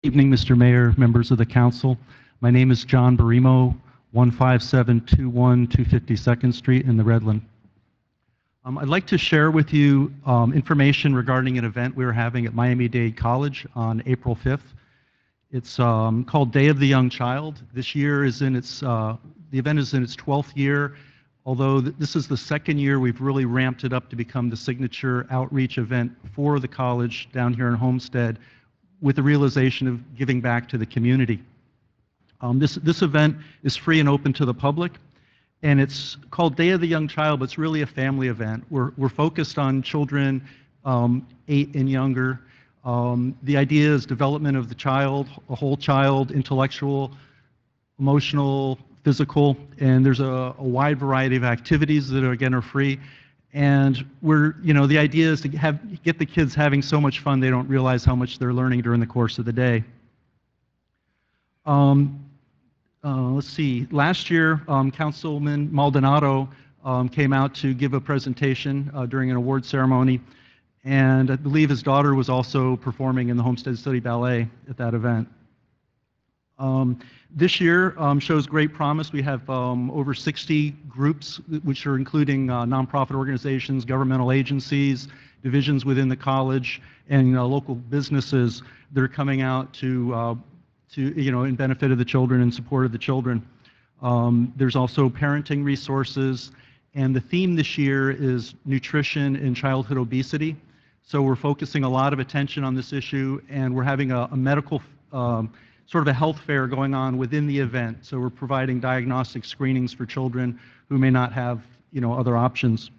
Evening, Mr. Mayor, members of the council. My name is John Barimo, 15721 252nd Street in the Redland. I'd like to share with you information regarding an event we were having at Miami-Dade College on April 5th. It's called Day of the Young Child. This year is in its, the event is in its 12th year, although this is the second year we've really ramped it up to become the signature outreach event for the college down here in Homestead, with the realization of giving back to the community. This event is free and open to the public, and it's called Day of the Young Child, but it's really a family event. We're focused on children 8 and younger. The idea is development of the child, a whole child, intellectual, emotional, physical, and there's a wide variety of activities that are free. And the idea is to get the kids having so much fun they don't realize how much they're learning during the course of the day. Let's see. Last year, Councilman Maldonado came out to give a presentation during an award ceremony, and I believe his daughter was also performing in the Homestead City Ballet at that event. This year shows great promise. We have over 60 groups, which are including nonprofit organizations, governmental agencies, divisions within the college, and local businesses that are coming out to in benefit of the children and support of the children. There's also parenting resources, and the theme this year is nutrition and childhood obesity. So we're focusing a lot of attention on this issue, and we're having a medical sort of a health fair going on within the event. So we're providing diagnostic screenings for children who may not have, other options.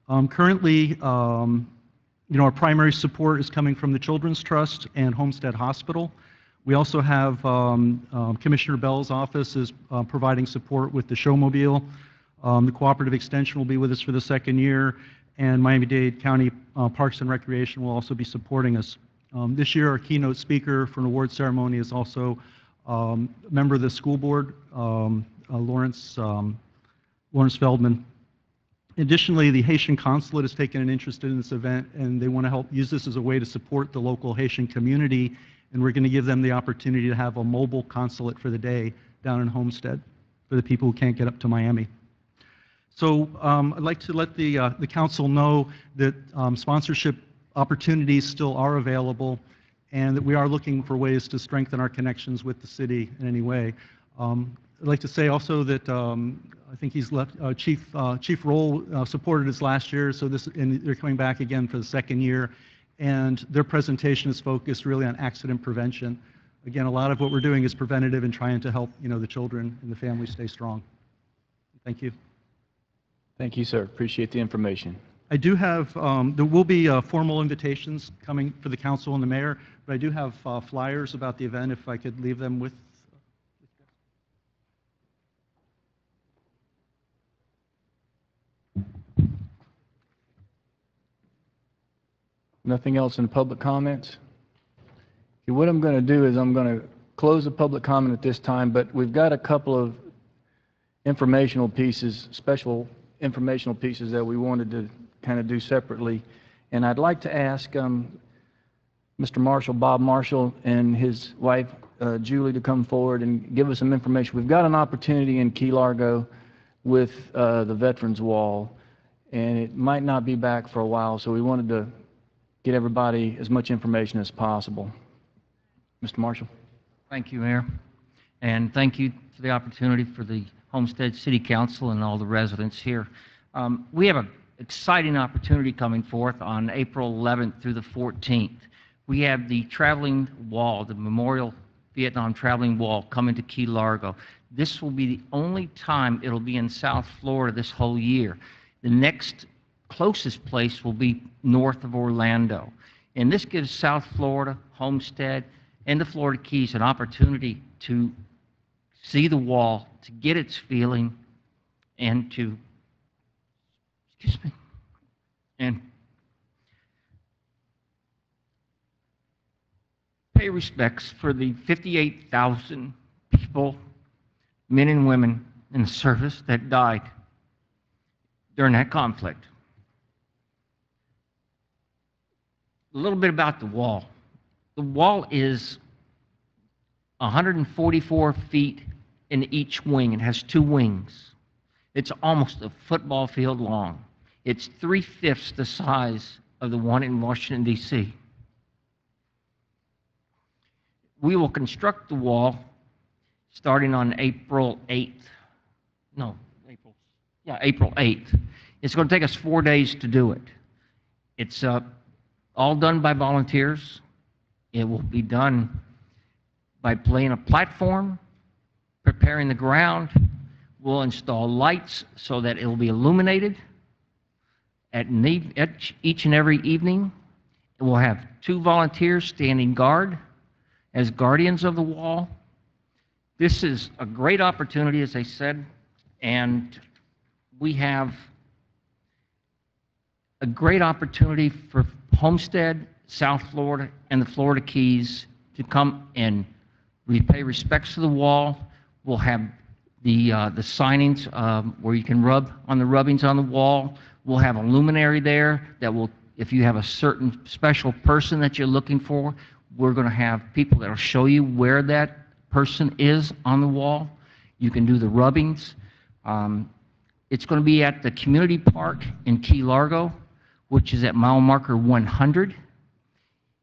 Currently, our primary support is coming from the Children's Trust and Homestead Hospital. We also have Commissioner Bell's office is providing support with the Showmobile. The Cooperative Extension will be with us for the second year, and Miami-Dade County Parks and Recreation will also be supporting us. This year, our keynote speaker for an award ceremony is also a member of the school board, Lawrence Feldman. Additionally, the Haitian consulate has taken an interest in this event, and they want to help use this as a way to support the local Haitian community, and we're going to give them the opportunity to have a mobile consulate for the day down in Homestead for the people who can't get up to Miami. So I'd like to let the council know that sponsorship opportunities still are available, and that we are looking for ways to strengthen our connections with the city in any way. I'd like to say also that I think he's left Chief Roll supported us last year, so and they're coming back again for the second year, and their presentation is focused really on accident prevention. Again, a lot of what we're doing is preventative and trying to help the children and the families stay strong. Thank you. Thank you, sir. Appreciate the information. I do have, there will be formal invitations coming for the council and the mayor, but I do have flyers about the event if I could leave them with. Nothing else in public comments? Okay, what I'm going to do is I'm going to close the public comment at this time, but we've got a couple of informational pieces, special informational pieces that we wanted to kind of do separately, and I'd like to ask Mr. Marshall, Bob Marshall, and his wife Julie to come forward and give us some information. We've got an opportunity in Key Largo with the Veterans Wall, and it might not be back for a while, so we wanted to get everybody as much information as possible. Mr. Marshall. Thank you, Mayor, and thank you for the opportunity for the Homestead City Council and all the residents here. We have an exciting opportunity coming forth on April 11th through the 14th. We have the traveling wall, the Memorial Vietnam Traveling Wall, coming to Key Largo. This will be the only time it'll be in South Florida this whole year. The next closest place will be north of Orlando. And this gives South Florida, Homestead, and the Florida Keys an opportunity to see the wall, to get its feeling, and to, and pay respects for the 58,000 people, men and women in the service that died during that conflict. A little bit about the wall. The wall is 144 feet in each wing. It has two wings. It's almost a football field long. It's 3/5 the size of the one in Washington, D.C. We will construct the wall starting on April 8th. No, April 8th. It's going to take us 4 days to do it. It's all done by volunteers. It will be done by laying a platform, preparing the ground. We'll install lights so that it will be illuminated at each and every evening. We'll have 2 volunteers standing guard as guardians of the wall. This is a great opportunity, as I said, and we have a great opportunity for Homestead, South Florida, and the Florida Keys to come and pay respects to the wall. We'll have the signings where you can rub on the rubbings on the wall. We'll have a luminary there that will, if you have a certain special person that you're looking for, we're going to have people that will show you where that person is on the wall. You can do the rubbings. It's going to be at the community park in Key Largo, which is at mile marker 100.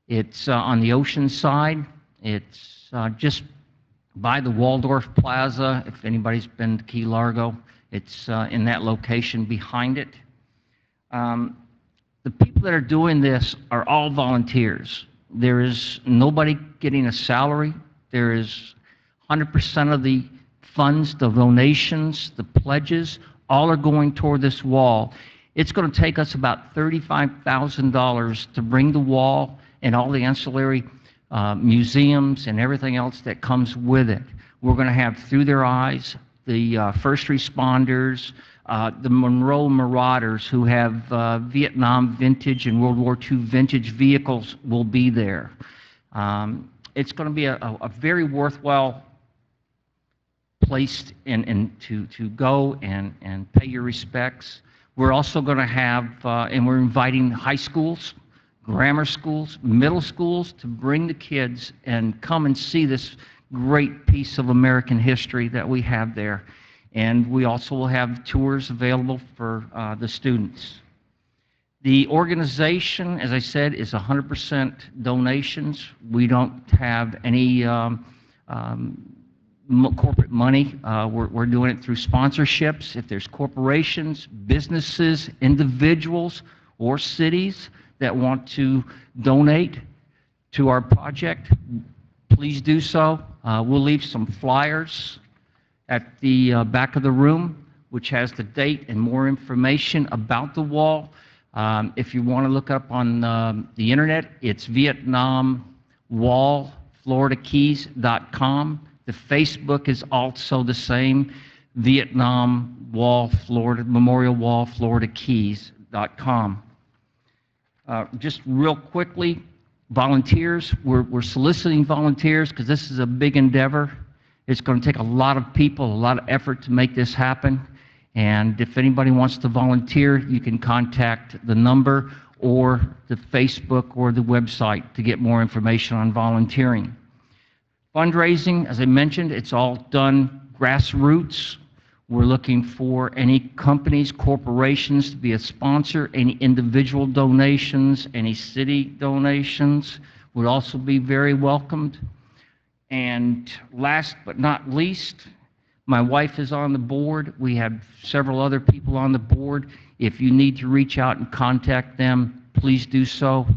It's on the ocean side. It's just by the Waldorf Plaza. If anybody's been to Key Largo, it's in that location behind it. The people that are doing this are all volunteers. There is nobody getting a salary. There is 100% of the funds, the donations, the pledges, all are going toward this wall. It's going to take us about $35,000 to bring the wall and all the ancillary museums and everything else that comes with it. We're going to have through their eyes the first responders, the Monroe Marauders who have Vietnam vintage and World War II vintage vehicles will be there. It's going to be a very worthwhile place to go and pay your respects. We're also going to have, and we're inviting high schools, grammar schools, middle schools to bring the kids and come and see this great piece of American history that we have there. And we also will have tours available for the students. The organization, as I said, is 100% donations. We don't have any corporate money. We're doing it through sponsorships. If there's corporations, businesses, individuals, or cities that want to donate to our project, please do so. We'll leave some flyers at the back of the room, which has the date and more information about the wall. If you want to look up on the internet, it's VietnamWallFloridaKeys.com. The Facebook is also the same, Vietnam Wall Florida, Memorial Wall Florida Keys.com. Just real quickly, volunteers, we're soliciting volunteers because this is a big endeavor. It's going to take a lot of people, a lot of effort to make this happen. And if anybody wants to volunteer, you can contact the number or the Facebook or the website to get more information on volunteering. Fundraising, as I mentioned, it's all done grassroots. We're looking for any companies, corporations to be a sponsor, any individual donations, any city donations would also be very welcomed. And last but not least, my wife is on the board. We have several other people on the board. If you need to reach out and contact them, please do so.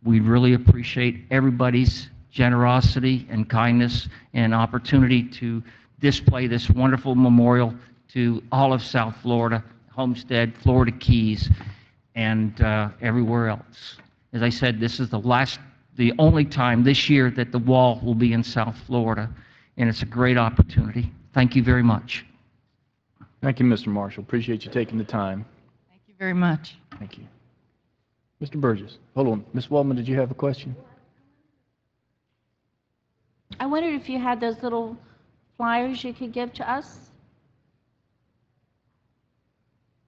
We really appreciate everybody's generosity and kindness and opportunity to display this wonderful memorial to all of South Florida, Homestead, Florida Keys, and everywhere else. As I said, this is the only time this year that the wall will be in South Florida, and it's a great opportunity. Thank you very much. Thank you, Mr. Marshall. Appreciate you taking the time. Thank you very much. Thank you. Mr. Burgess, hold on. Ms. Waldman, did you have a question? I wondered if you had those little flyers you could give to us.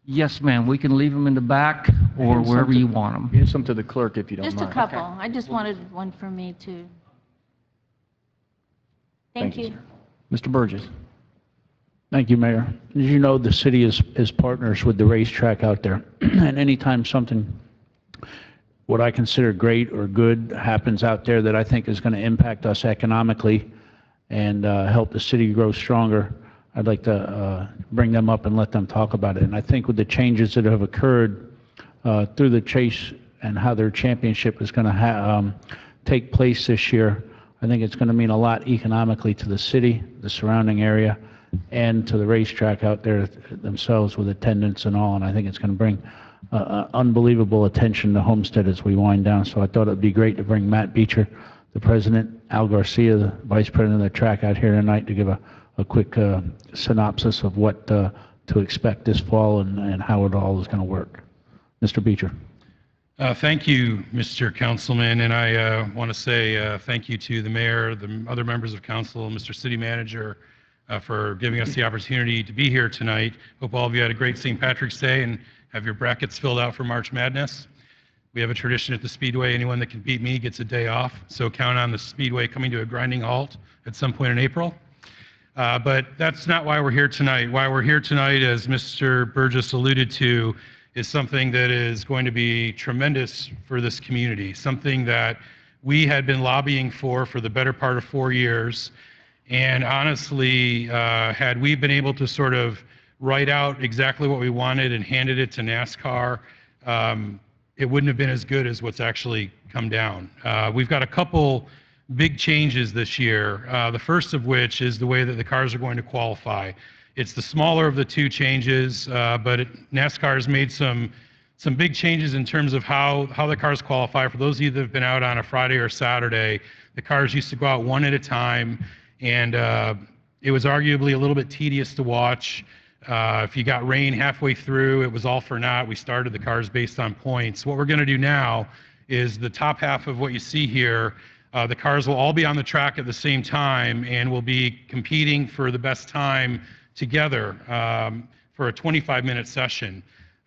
Yes, ma'am. We can leave them in the back, or Hand some wherever to- you want them. Hand some to the clerk if you don't Just mind. a couple. I just wanted one for me, too. Thank you. sir. Mr. Burgess. Thank you, Mayor. As you know, the city is partners with the racetrack out there. And anytime something, what I consider great or good happens out there that I think is going to impact us economically and help the city grow stronger, I'd like to bring them up and let them talk about it. And I think with the changes that have occurred through the chase and how their championship is going to take place this year, I think it's going to mean a lot economically to the city, the surrounding area, and to the racetrack out there themselves with attendance and all. And I think it's going to bring unbelievable attention to Homestead as we wind down. So I thought it would be great to bring Matt Beecher, the president, Al Garcia, the vice president of the track, out here tonight to give a quick synopsis of what to expect this fall and how it all is going to work. Mr. Beecher. Thank you, Mr. Councilman, and I want to say thank you to the mayor, the other members of council, Mr. City Manager, for giving us the opportunity to be here tonight. Hope all of you had a great St. Patrick's Day and have your brackets filled out for March Madness. We have a tradition at the Speedway, anyone that can beat me gets a day off, so count on the Speedway coming to a grinding halt at some point in April. But that's not why we're here tonight. Why we're here tonight, as Mr. Burgess alluded to, is something that is going to be tremendous for this community, something that we had been lobbying for the better part of 4 years. And honestly, had we been able to sort of write out exactly what we wanted and handed it to NASCAR, it wouldn't have been as good as what's actually come down. We've got a couple big changes this year, the first of which is the way that the cars are going to qualify. It's the smaller of the two changes, but NASCAR has made some big changes in terms of how the cars qualify. For those of you that have been out on a Friday or Saturday, the cars used to go out one at a time, and it was arguably a little bit tedious to watch. If you got rain halfway through, it was all for naught. We started the cars based on points. What we're going to do now is the top half of what you see here, the cars will all be on the track at the same time and will be competing for the best time together for a 25-minute session.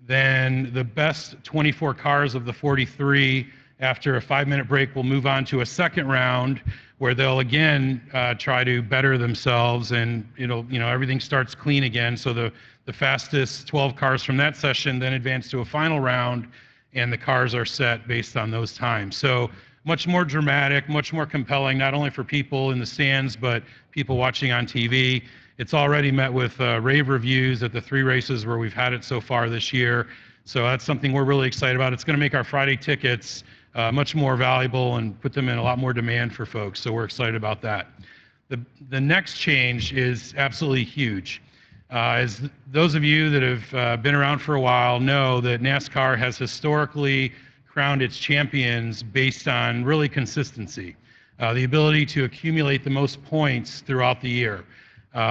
Then the best 24 cars of the 43, after a 5-minute break, will move on to a second round where they'll again try to better themselves, and everything starts clean again. So the fastest 12 cars from that session then advance to a final round, and the cars are set based on those times. So much more dramatic, much more compelling, not only for people in the stands, but people watching on TV. It's already met with rave reviews at the 3 races where we've had it so far this year. So that's something we're really excited about. It's going to make our Friday tickets much more valuable and put them in a lot more demand for folks. So we're excited about that. The next change is absolutely huge. As those of you that have been around for a while know, that NASCAR has historically crowned its champions based on really consistency, the ability to accumulate the most points throughout the year.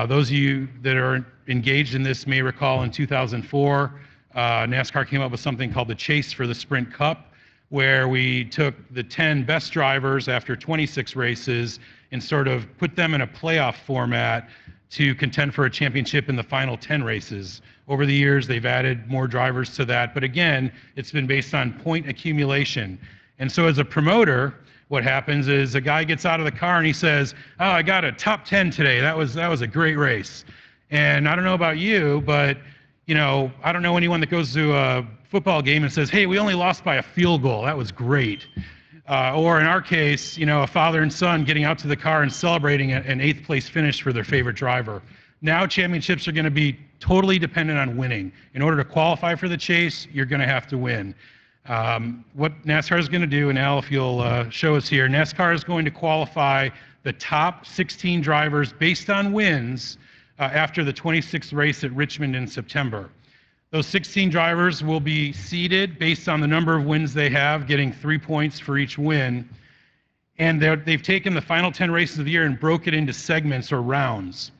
Those of you that are engaged in this may recall in 2004, NASCAR came up with something called the Chase for the Sprint Cup, where we took the 10 best drivers after 26 races and sort of put them in a playoff format to contend for a championship in the final 10 races. Over the years, they've added more drivers to that, but again, it's been based on point accumulation. And so as a promoter, what happens is a guy gets out of the car and he says, "Oh, I got a top 10 today. That was a great race." And I don't know about you, but I don't know anyone that goes to a football game and says, "Hey, we only lost by a field goal. That was great." Or in our case, a father and son getting out to the car and celebrating an 8th place finish for their favorite driver. Now championships are going to be totally dependent on winning. In order to qualify for the chase, you're going to have to win. What NASCAR is going to do, and Al, if you'll show us here, NASCAR is going to qualify the top 16 drivers based on wins after the 26th race at Richmond in September. Those 16 drivers will be seeded based on the number of wins they have, getting 3 points for each win. And they've taken the final 10 races of the year and broke it into segments or rounds.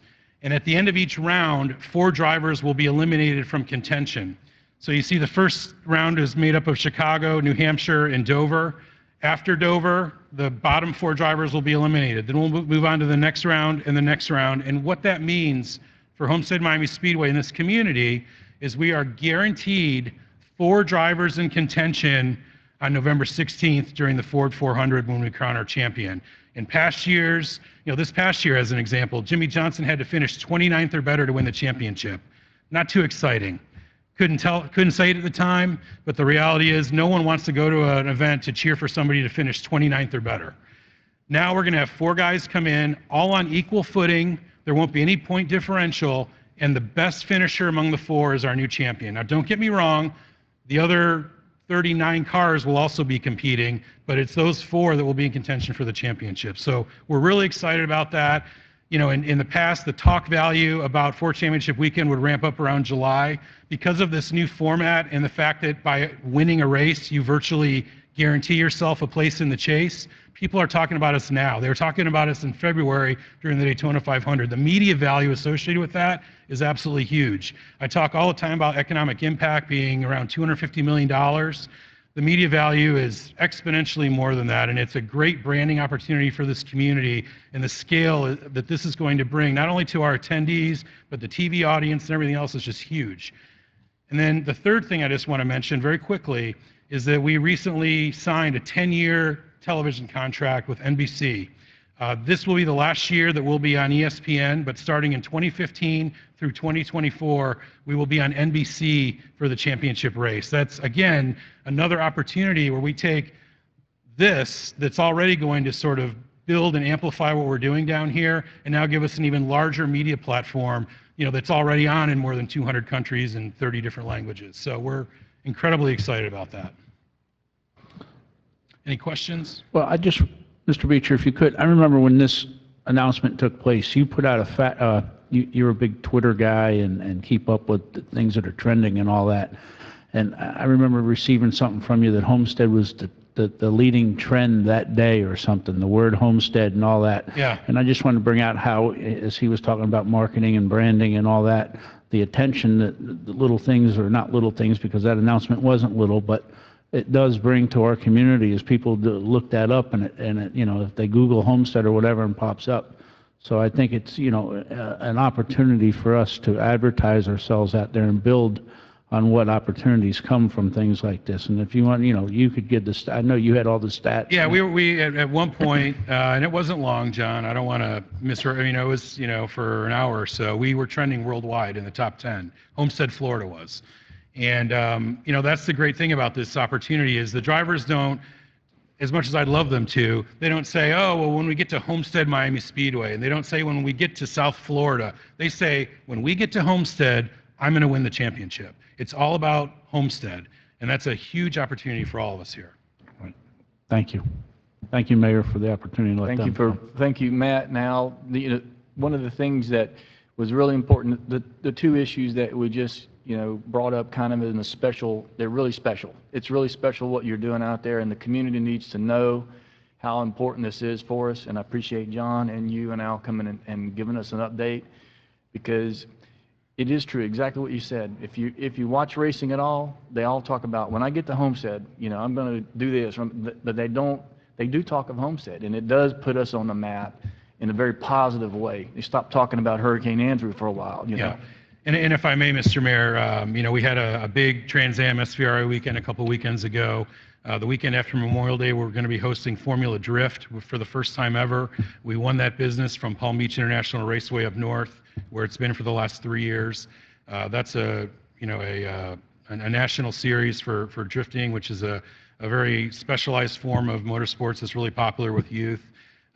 And at the end of each round, 4 drivers will be eliminated from contention. So you see the first round is made up of Chicago, New Hampshire, and Dover. After Dover, the bottom 4 drivers will be eliminated. Then we'll move on to the next round and the next round. And what that means for Homestead Miami Speedway in this community is we are guaranteed 4 drivers in contention on November 16th during the Ford 400 when we crown our champion. In past years, this past year as an example, Jimmy Johnson had to finish 29th or better to win the championship. Not too exciting. Couldn't say it at the time, but the reality is no one wants to go to an event to cheer for somebody to finish 29th or better. Now we're going to have 4 guys come in, all on equal footing. There won't be any point differential, and the best finisher among the 4 is our new champion. Now, don't get me wrong, the other 39 cars will also be competing, but it's those 4 that will be in contention for the championship. So we're really excited about that. In the past, the talk value about Ford Championship Weekend would ramp up around July. Because of this new format and the fact that by winning a race, you virtually guarantee yourself a place in the chase, people are talking about us now. They were talking about us in February during the Daytona 500. The media value associated with that is absolutely huge. I talk all the time about economic impact being around $250 million. The media value is exponentially more than that, and it's a great branding opportunity for this community and the scale that this is going to bring, not only to our attendees, but the TV audience and everything else is just huge. And then the third thing I just want to mention very quickly is that we recently signed a 10-year television contract with NBC. This will be the last year that we'll be on ESPN, but starting in 2015 through 2024, we will be on NBC for the championship race. That's, again, another opportunity where we take this that's already going to sort of build and amplify what we're doing down here and now give us an even larger media platform, that's already on in more than 200 countries and 30 different languages. So we're incredibly excited about that. Any questions? Well, Mr. Beecher, if you could, I remember when this announcement took place, you put out you're a big Twitter guy and keep up with the things that are trending and all that. And I remember receiving something from you that Homestead was the leading trend that day or something, the word Homestead and all that. Yeah. And I just wanted to bring out how, as he was talking about marketing and branding and all that, the attention that the little things, or not little things because that announcement wasn't little, but it does bring to our community as people look that up and if they Google Homestead or whatever and pops up. So I think it's, an opportunity for us to advertise ourselves out there and build on what opportunities come from things like this. And if you want, you could give I know you had all the stats. Yeah, we at one point, and it wasn't long, John, I don't want to it was, for an hour or so, we were trending worldwide in the top 10. Homestead, Florida was. And, that's the great thing about this opportunity is the drivers don't, as much as I'd love them to, they don't say, oh, well, when we get to Homestead Miami Speedway, and they don't say when we get to South Florida. They say, when we get to Homestead, I'm going to win the championship. It's all about Homestead, and that's a huge opportunity for all of us here. Thank you. Thank you, Mayor, for the opportunity to let them. Thank you, Matt. Now, one of the things that was really important, the 2 issues that we just brought up kind of in the special, they're really special. It's really special what you're doing out there, and the community needs to know how important this is for us. And I appreciate John and you and Al coming and giving us an update, because it is true, exactly what you said. If you watch racing at all, they all talk about, when I get to Homestead, I'm going to do this, but they do talk of Homestead, and it does put us on the map in a very positive way. They stopped talking about Hurricane Andrew for a while, Yeah. And if I may, Mr. Mayor, we had a big Trans Am SVRI weekend a couple weekends ago. The weekend after Memorial Day, we're going to be hosting Formula Drift for the first time ever. We won that business from Palm Beach International Raceway up north, where it's been for the last 3 years. That's a national series for drifting, which is a very specialized form of motorsports that's really popular with youth.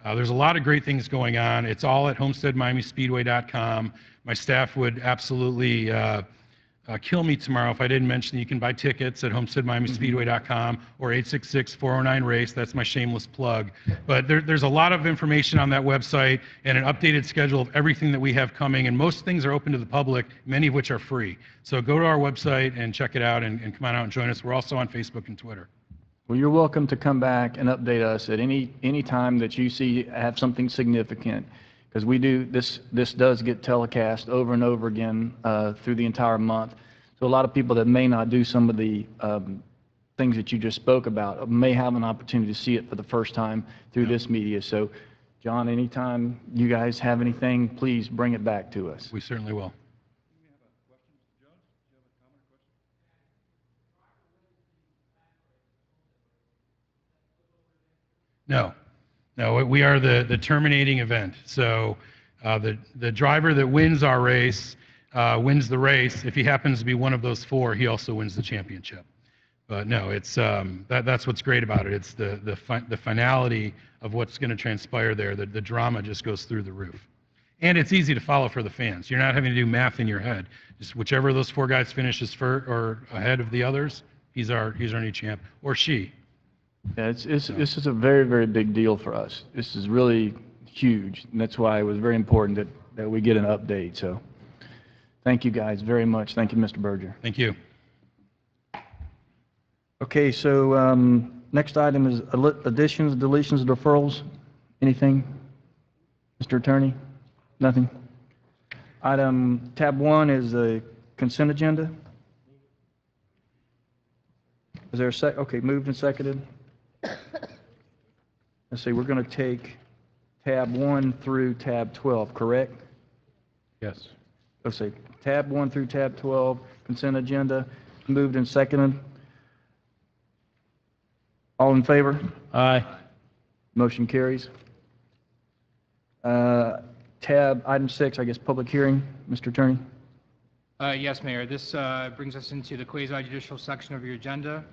There's a lot of great things going on. It's all at homesteadmiamispeedway.com. My staff would absolutely kill me tomorrow if I didn't mention you can buy tickets at homesteadmiamispeedway.com or 866-409-RACE. That's my shameless plug. But there's a lot of information on that website and an updated schedule of everything that we have coming, and most things are open to the public, many of which are free. So go to our website and check it out and come on out and join us. We're also on Facebook and Twitter. Well, you're welcome to come back and update us at any time that you see have something significant, because we do this does get telecast over and over again through the entire month. So a lot of people that may not do some of the things that you just spoke about may have an opportunity to see it for the first time through this media. So, John, anytime you guys have anything, please bring it back to us. We certainly will. No, no, we are the terminating event. So the driver that wins our race wins the race. If he happens to be one of those four, he also wins the championship. But no, it's that's what's great about it. It's the finality of what's going to transpire there. The drama just goes through the roof, and it's easy to follow for the fans. You're not having to do math in your head. Just whichever of those four guys finishes first or ahead of the others, he's our new champ, or she. Yeah, this is a very, very big deal for us. This is really huge, and that's why it was very important that we get an update. So thank you guys very much. Thank you, Mr. Berger. Thank you. Okay, so next item is additions, deletions, deferrals. Anything? Mr. Attorney? Nothing? Item tab 1 is the consent agenda. Is there a sec? Okay, moved and seconded. Let's see, we're going to take tab 1 through tab 12, correct? Yes. Let's see, tab 1 through tab 12, consent agenda, moved and seconded. All in favor? Aye. Motion carries. Tab item 6, I guess, public hearing. Mr. Attorney? Yes, Mayor. This brings us into the quasi-judicial section of your agenda.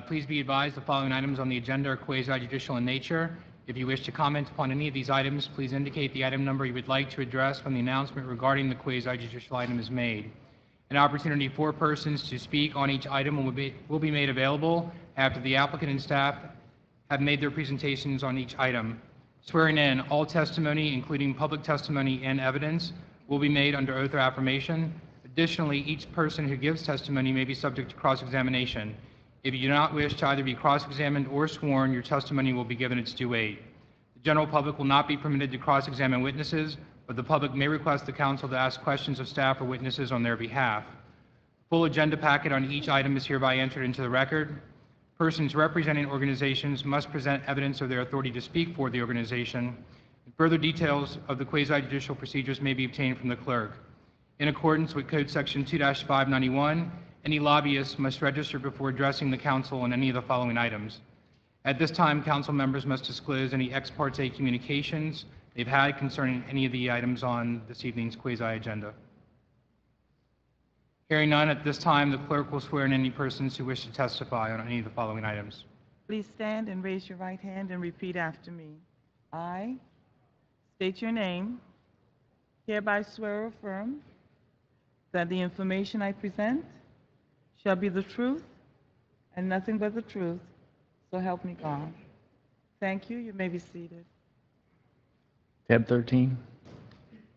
Please be advised the following items on the agenda are quasi-judicial in nature. If you wish to comment upon any of these items, please indicate the item number you would like to address when the announcement regarding the quasi-judicial item is made. An opportunity for persons to speak on each item will be made available after the applicant and staff have made their presentations on each item. Swearing in, all testimony, including public testimony and evidence, will be made under oath or affirmation. Additionally, each person who gives testimony may be subject to cross-examination. If you do not wish to either be cross-examined or sworn, your testimony will be given its due weight. The general public will not be permitted to cross-examine witnesses, but the public may request the counsel to ask questions of staff or witnesses on their behalf. Full agenda packet on each item is hereby entered into the record. Persons representing organizations must present evidence of their authority to speak for the organization. Further details of the quasi-judicial procedures may be obtained from the clerk. In accordance with Code Section 2-591, any lobbyist must register before addressing the council on any of the following items. At this time, council members must disclose any ex parte communications they've had concerning any of the items on this evening's quasi-agenda. Hearing none, at this time, the clerk will swear in any persons who wish to testify on any of the following items. Please stand and raise your right hand and repeat after me. I state your name, hereby swear or affirm that the information I present shall be the truth and nothing but the truth, so help me God. Thank you. You may be seated. Tab 13.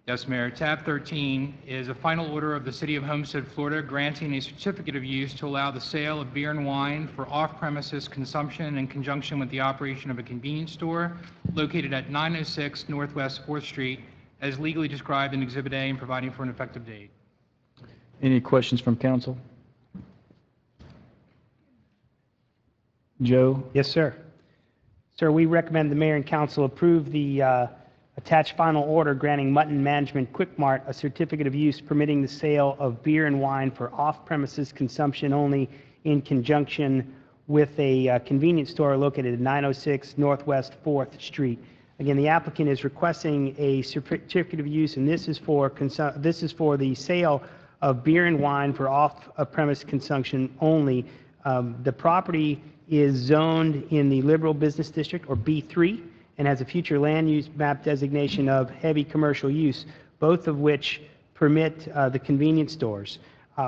Yes, Mayor. Tab 13 is a final order of the City of Homestead, Florida, granting a certificate of use to allow the sale of beer and wine for off-premises consumption in conjunction with the operation of a convenience store located at 906 Northwest 4th Street, as legally described in Exhibit A and providing for an effective date. Any questions from council? Joe? Yes, sir. Sir, we recommend the mayor and council approve the attached final order granting Mutton Management Quick Mart a certificate of use permitting the sale of beer and wine for off-premises consumption only in conjunction with a convenience store located at 906 Northwest 4th Street. Again, the applicant is requesting a certificate of use, and this is for the sale of beer and wine for off-premise consumption only. The property is zoned in the Liberal Business District, or B3, and has a future land use map designation of heavy commercial use, both of which permit the convenience stores.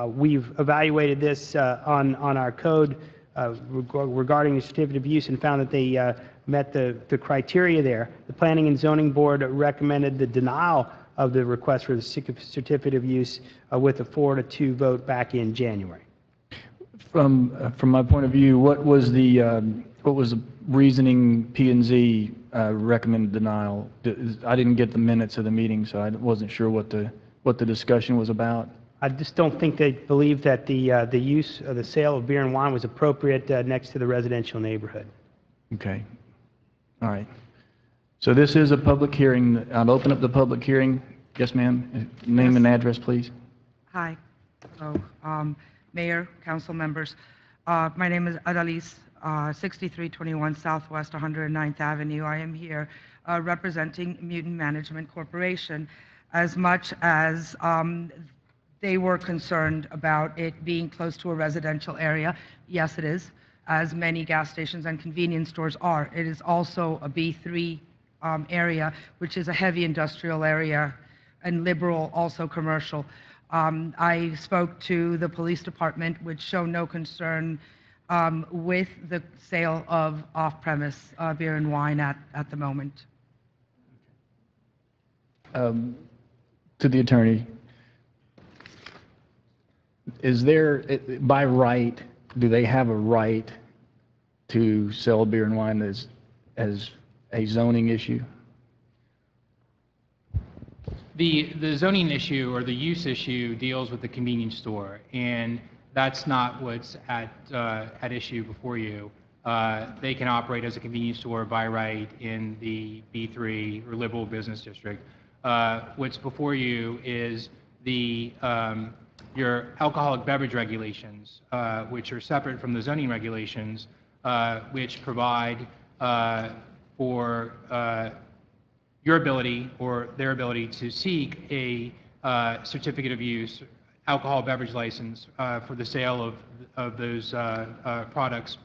We've evaluated this on our code regarding the certificate of use and found that they met the criteria there. The Planning and Zoning Board recommended the denial of the request for the certificate of use with a 4-2 vote back in January. From my point of view, what was the reasoning P&Z recommended denial? I didn't get the minutes of the meeting, so I wasn't sure what the discussion was about. I just don't think they believe that the use of the sale of beer and wine was appropriate next to the residential neighborhood. Okay. All right. So this is a public hearing. I'll open up the public hearing. Yes, ma'am. Name and address, please. Hi. So, Mayor, council members, my name is Adalys 6321 Southwest 109th Avenue. I am here representing Mutant Management Corporation. As much as they were concerned about it being close to a residential area, yes, it is, as many gas stations and convenience stores are. It is also a B3 area, which is a heavy industrial area, and liberal, also commercial. I spoke to the police department, which show no concern with the sale of off-premise beer and wine at the moment. To the attorney, is there, by right, do they have a right to sell beer and wine as a zoning issue? The zoning issue or the use issue deals with the convenience store, and that's not what's at issue before you. They can operate as a convenience store by right in the B3 or liberal business district. What's before you is the your alcoholic beverage regulations, which are separate from the zoning regulations, which provide for your ability or their ability to seek a certificate of use, alcohol beverage license for the sale of those products,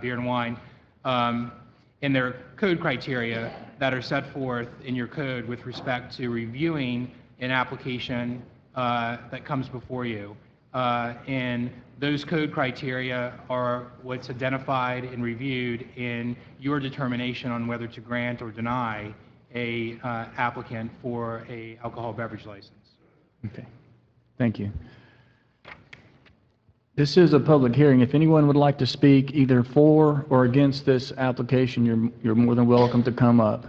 beer and wine, and there are code criteria that are set forth in your code with respect to reviewing an application that comes before you. And those code criteria are what's identified and reviewed in your determination on whether to grant or deny a applicant for a alcohol beverage license. Okay, thank you. This is a public hearing. If anyone would like to speak either for or against this application, you're more than welcome to come up.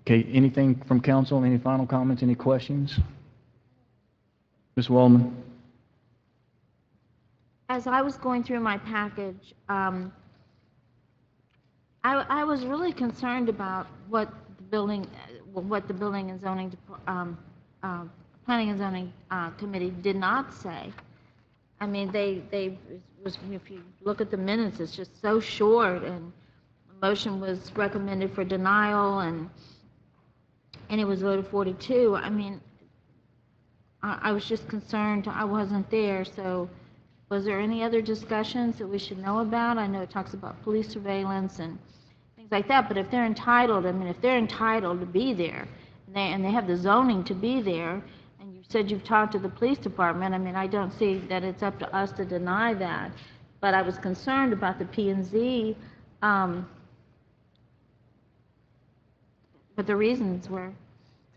Okay, anything from council? Any final comments? Any questions? Ms. Wellman? As I was going through my package, I was really concerned about what the building and zoning, planning and zoning committee did not say. I mean, if you look at the minutes, it's just so short, and the motion was recommended for denial, and it was voted 42. I mean, I was just concerned. I wasn't there, so was there any other discussions that we should know about? I know it talks about police surveillance and things like that, but if they're entitled, I mean, if they're entitled to be there, and they have the zoning to be there, and you said you've talked to the police department, I mean, I don't see that it's up to us to deny that, but I was concerned about the P&Z, but the reasons were.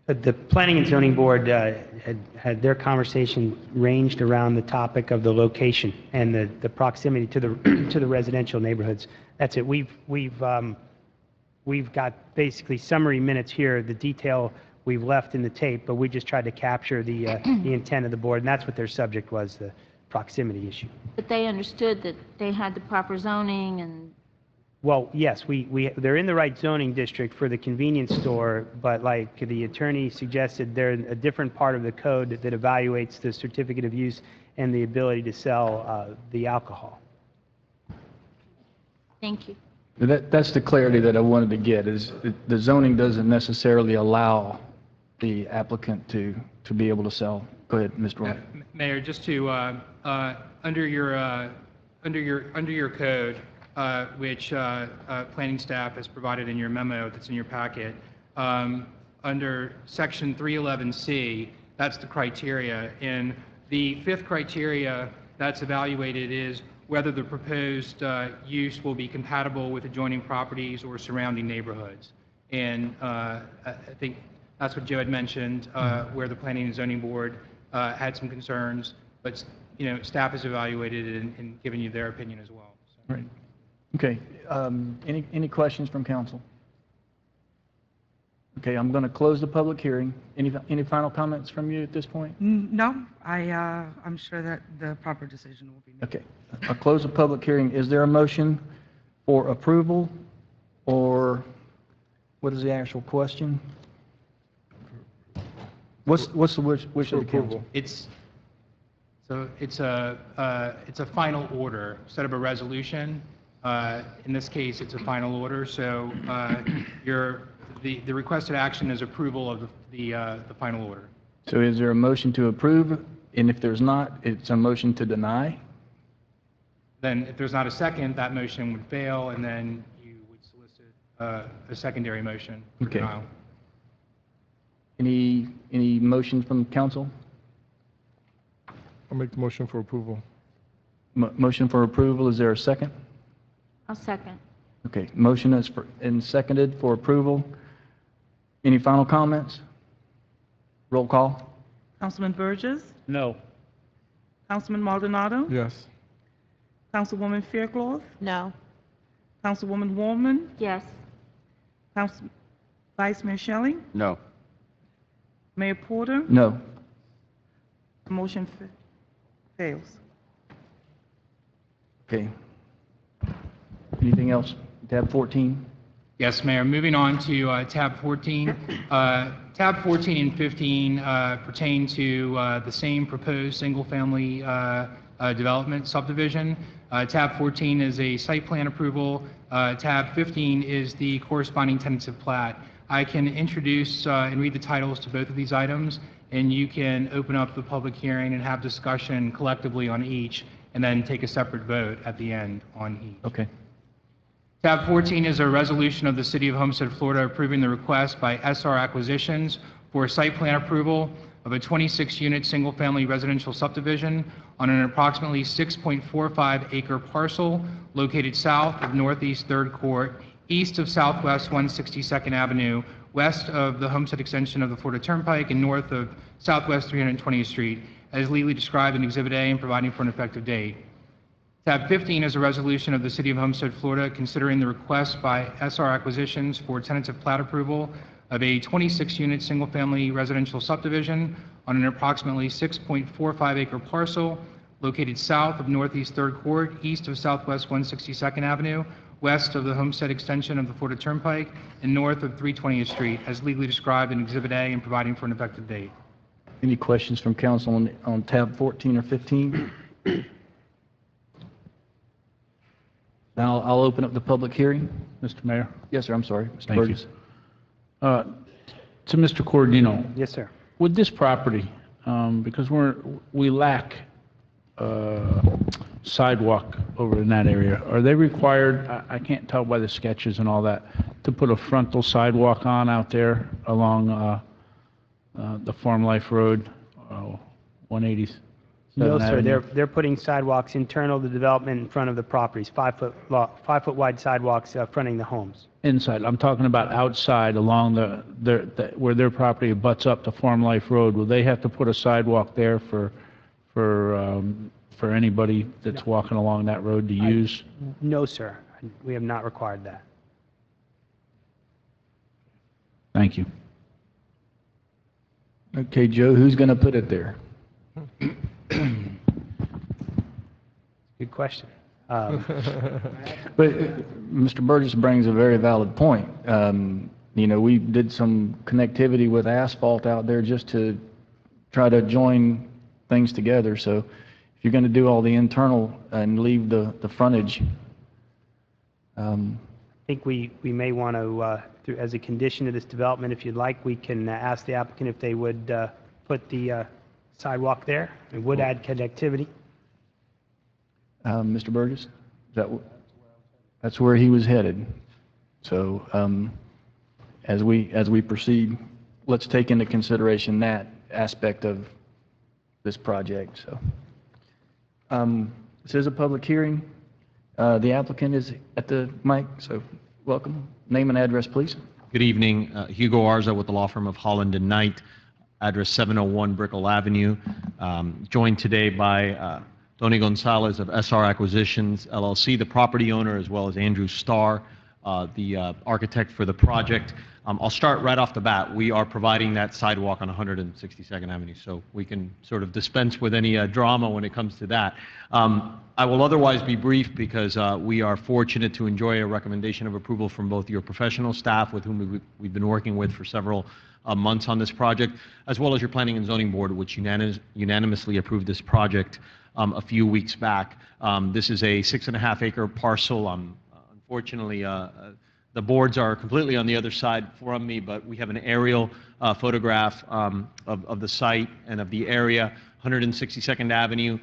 The Planning and Zoning Board had their conversation ranged around the topic of the location and the proximity to the to the residential neighborhoods. That's it. We've got basically summary minutes here. The detail we've left in the tape, but we just tried to capture the intent of the board, and that's what their subject was, the proximity issue. But they understood that they had the proper zoning and. Well, yes, they're in the right zoning district for the convenience store, but like the attorney suggested, they're in a different part of the code that evaluates the certificate of use and the ability to sell the alcohol. Thank you. That's the clarity that I wanted to get, is the zoning doesn't necessarily allow the applicant to be able to sell. Go ahead, Mr. Roy. Mayor, just to under your code, which planning staff has provided in your memo that's in your packet, under section 311C, that's the criteria. And the fifth criteria that's evaluated is whether the proposed use will be compatible with adjoining properties or surrounding neighborhoods. And I think that's what Joe had mentioned, where the Planning and Zoning Board had some concerns, but staff has evaluated it and given you their opinion as well. So. Right. Okay. Any questions from council? Okay, I'm going to close the public hearing. Any final comments from you at this point? No, I'm sure that the proper decision will be made. Okay. I'll close the public hearing. Is there a motion for approval, or what is the actual question? What's the wish of the council? It's So it's a final order instead of a resolution. In this case, it's a final order. So the requested action is approval of the final order. So is there a motion to approve? And if there's not, it's a motion to deny? Then if there's not a second, that motion would fail, and then you would solicit a secondary motion for Okay. denial. Any motion from council? I'll make the motion for approval. Motion for approval, is there a second? I'll second. Okay, motion is and seconded for approval. Any final comments? Roll call? Councilman Burgess, No. Councilman Maldonado, Yes. Councilwoman Faircloth, No. Councilwoman Wallman, Yes. Vice Mayor Shelley, No. Mayor Porter, No. motion fails. Okay. Anything else? Tab 14? Yes, Mayor. Moving on to tab 14. Tab 14 and 15 pertain to the same proposed single-family development subdivision. Tab 14 is a site plan approval. Tab 15 is the corresponding tentative plat. I can introduce and read the titles to both of these items, and you can open up the public hearing and have discussion collectively on each, and then take a separate vote at the end on each. Okay. Tab 14 is a resolution of the City of Homestead, Florida, approving the request by SR Acquisitions for site plan approval of a 26-unit single-family residential subdivision on an approximately 6.45-acre parcel located south of Northeast 3rd Court, east of Southwest 162nd Avenue, west of the Homestead extension of the Florida Turnpike, and north of Southwest 320th Street, as legally described in Exhibit A and providing for an effective date. Tab 15 is a resolution of the City of Homestead, Florida, considering the request by SR Acquisitions for tentative plat approval of a 26-unit single-family residential subdivision on an approximately 6.45-acre parcel located south of Northeast 3rd Court, east of Southwest 162nd Avenue, west of the Homestead extension of the Florida Turnpike, and north of 320th Street, as legally described in Exhibit A and providing for an effective date. Any questions from council on tab 14 or 15? Now I'll open up the public hearing. Mr. Mayor? Yes, sir, I'm sorry. Mr. Thank you. Burgess. To Mr. Cordino, Yes, sir. with this property, because we lack sidewalk over in that area, are they required, I can't tell by the sketches and all that, to put a frontal sidewalk on out there along the Farm Life Road, 180? No, sir, they're putting sidewalks internal to development in front of the properties, 5-foot wide sidewalks fronting the homes. Inside, I'm talking about outside along where their property butts up to Farm Life Road. Will they have to put a sidewalk there for anybody that's walking along that road to use? No, sir, we have not required that. Thank you. Okay, Joe, who's going to put it there? Good question. But Mr. Burgess brings a very valid point. We did some connectivity with asphalt out there just to try to join things together. So if you're going to do all the internal and leave the frontage, I think we may want to, as a condition of this development, if you'd like, we can ask the applicant if they would put the sidewalk there. It would add connectivity. Mr. Burgess, that's where he was headed. So as we proceed, let's take into consideration that aspect of this project. So this is a public hearing. The applicant is at the mic, so welcome. Name and address, please. Good evening. Hugo Arza with the law firm of Holland and Knight, address 701 Brickell Avenue. Joined today by Tony Gonzalez of SR Acquisitions, LLC, the property owner, as well as Andrew Starr, the architect for the project. I'll start right off the bat. We are providing that sidewalk on 162nd Avenue, so we can sort of dispense with any drama when it comes to that. I will otherwise be brief because we are fortunate to enjoy a recommendation of approval from both your professional staff, with whom we've been working with for several months on this project, as well as your Planning and Zoning Board, which unanimously approved this project a few weeks back. This is a 6.5-acre parcel. Unfortunately, the boards are completely on the other side from me, but we have an aerial photograph of the site and of the area, 162nd Avenue,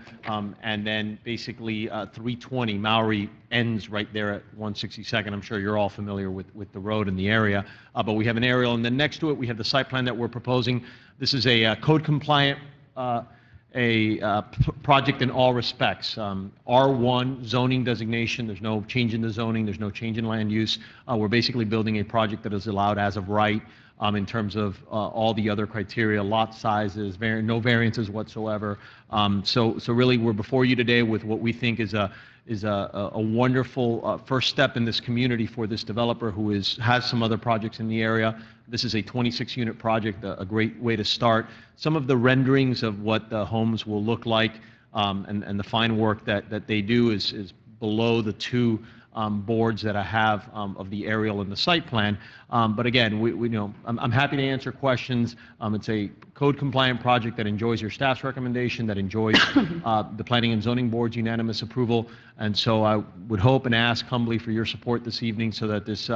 and then basically 320 Maury ends right there at 162nd. I'm sure you're all familiar with the road and the area, but we have an aerial, and then next to it we have the site plan that we're proposing. This is a code-compliant project in all respects. R1 zoning designation, there's no change in the zoning, there's no change in land use. We're basically building a project that is allowed as of right in terms of all the other criteria, lot sizes, no variances whatsoever. So really we're before you today with what we think is a wonderful first step in this community for this developer who has some other projects in the area. This is a 26-unit project, a great way to start. Some of the renderings of what the homes will look like and the fine work that they do is below the two boards that I have of the aerial and the site plan. But again, I'm happy to answer questions. It's a code-compliant project that enjoys your staff's recommendation, that enjoys the Planning and Zoning Board's unanimous approval. And so I would hope and ask humbly for your support this evening so that this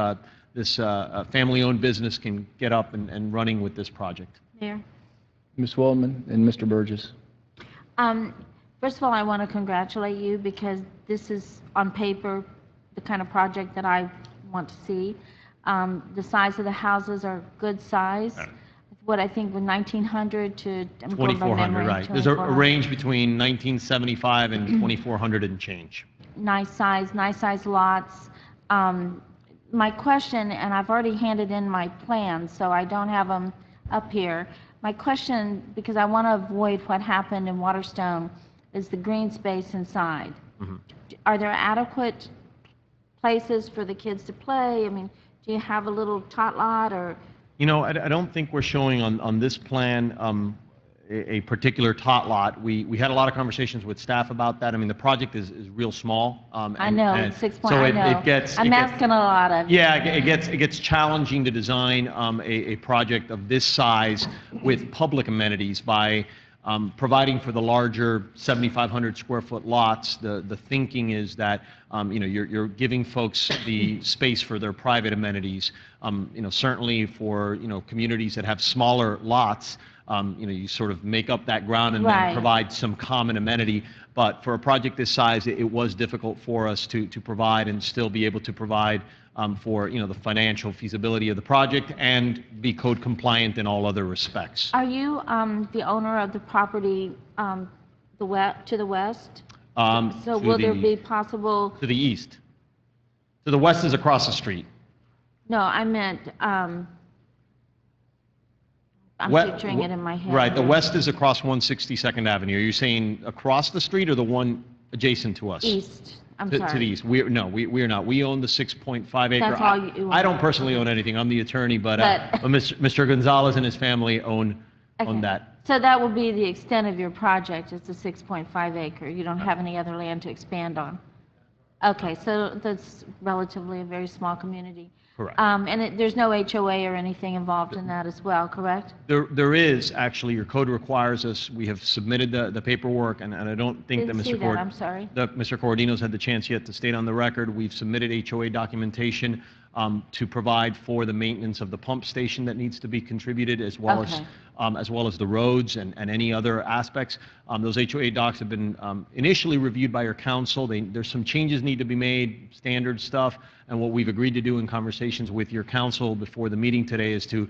family-owned business can get up and running with this project. Mayor? Ms. Waldman and Mr. Burgess. First of all, I want to congratulate you because this is, on paper, the kind of project that I want to see. The size of the houses are good size. What I think with 1,900 to 2,400, right. There's a range between 1,975 and 2,400 and change. Nice size lots. My question, and I've already handed in my plans, so I don't have them up here. My question, because I want to avoid what happened in Waterstone, is the green space inside. Mm-hmm. Are there adequate places for the kids to play? I mean, do you have a little tot lot or? You know, I don't think we're showing on this plan a particular tot lot. We had a lot of conversations with staff about that. I mean, the project is real small. I know, it's 6 point, so I know. I'm asking a lot of. Yeah, it gets challenging to design a project of this size with public amenities by providing for the larger 7,500 square foot lots. The thinking is that you're giving folks the space for their private amenities. Certainly for communities that have smaller lots, you sort of make up that ground and then provide some common amenity. But for a project this size, it was difficult for us to provide and still be able to provide for the financial feasibility of the project and be code compliant in all other respects. Are you the owner of the property to the west? So will there be possible? To the east. To the west is across the street. No, I meant, I'm picturing it in my head. Right, the west is across 162nd Avenue. Are you saying across the street or the one adjacent to us? East, I'm To sorry. the east. We are not. We own the 6.5 acre. That's all you own. I don't personally own anything. I'm the attorney, but Mr. Gonzalez and his family own that. So that will be the extent of your project, it's a 6.5 acre. You don't have any other land to expand on? Okay, so that's relatively a very small community. Correct. And there's no HOA or anything involved in that as well, correct? There is, actually. Your code requires us. We have submitted the paperwork, and I don't think that Didn't see Mr. that, I'm sorry. Mr. Corodino's had the chance yet to state on the record. We've submitted HOA documentation to provide for the maintenance of the pump station that needs to be contributed, as well as the roads and any other aspects. Those HOA docs have been initially reviewed by your council. There's some changes need to be made, standard stuff, and what we've agreed to do in conversations with your council before the meeting today is to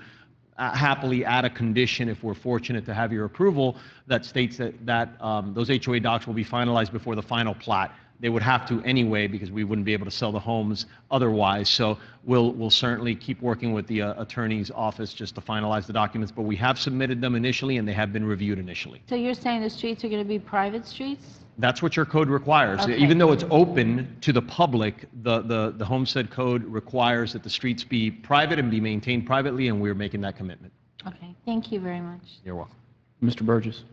happily add a condition, if we're fortunate to have your approval, that states that those HOA docs will be finalized before the final plat. They would have to anyway, because we wouldn't be able to sell the homes otherwise. So we'll certainly keep working with the attorney's office just to finalize the documents. But we have submitted them initially, and they have been reviewed initially. So you're saying the streets are going to be private streets? That's what your code requires. Okay. Even though it's open to the public, the Homestead Code requires that the streets be private and be maintained privately, and we're making that commitment. Okay, thank you very much. You're welcome. Mr. Burgess.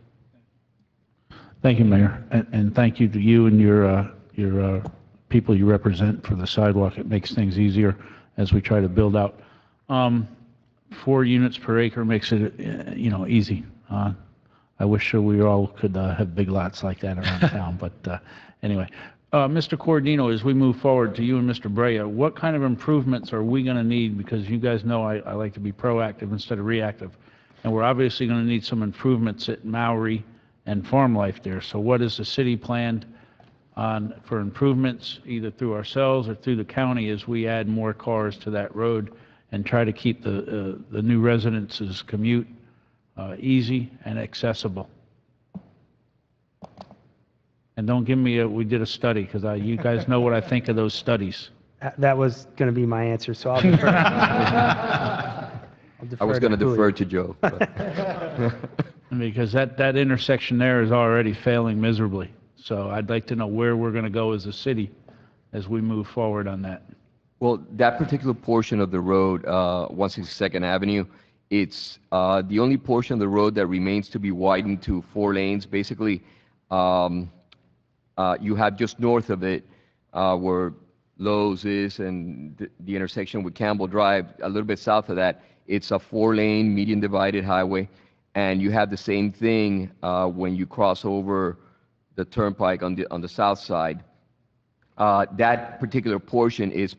Thank you, Mayor, and thank you to you and your people you represent for the sidewalk. It makes things easier as we try to build out. 4 units per acre makes it, easy. I wish we all could have big lots like that around town, but anyway. Mr. Cordino, as we move forward to you and Mr. Brea, what kind of improvements are we going to need? Because you guys know I like to be proactive instead of reactive. And we're obviously going to need some improvements at Maury and Farm Life there. So what is the city planned on for improvements, either through ourselves or through the county, as we add more cars to that road and try to keep the new residences' commute easy and accessible? And don't give me we did a study, because you guys know what I think of those studies. That was going to be my answer, so I'll defer. I was going to defer to Joe. Because that intersection there is already failing miserably. So I'd like to know where we're going to go as a city as we move forward on that. Well, that particular portion of the road, 162nd Avenue, it's the only portion of the road that remains to be widened to 4 lanes. Basically, you have just north of it where Lowe's is and the intersection with Campbell Drive, a little bit south of that, it's a 4-lane median divided highway. And you have the same thing when you cross over the turnpike on the south side. That particular portion is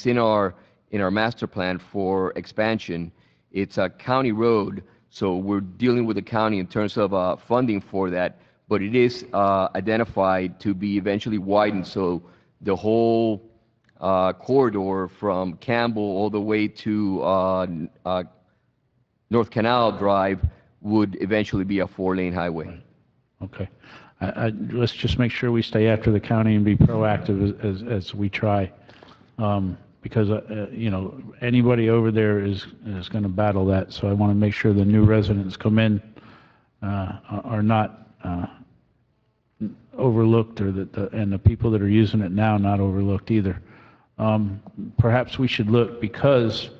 in our master plan for expansion. It's a county road, so we're dealing with the county in terms of funding for that, but it is identified to be eventually widened, so the whole corridor from Campbell all the way to North Canal Drive would eventually be a 4-lane highway. Okay. Let's just make sure we stay after the county and be proactive as we try, because anybody over there is going to battle that. So I want to make sure the new residents come in are not overlooked, or and the people that are using it now not overlooked either. Perhaps we should look, because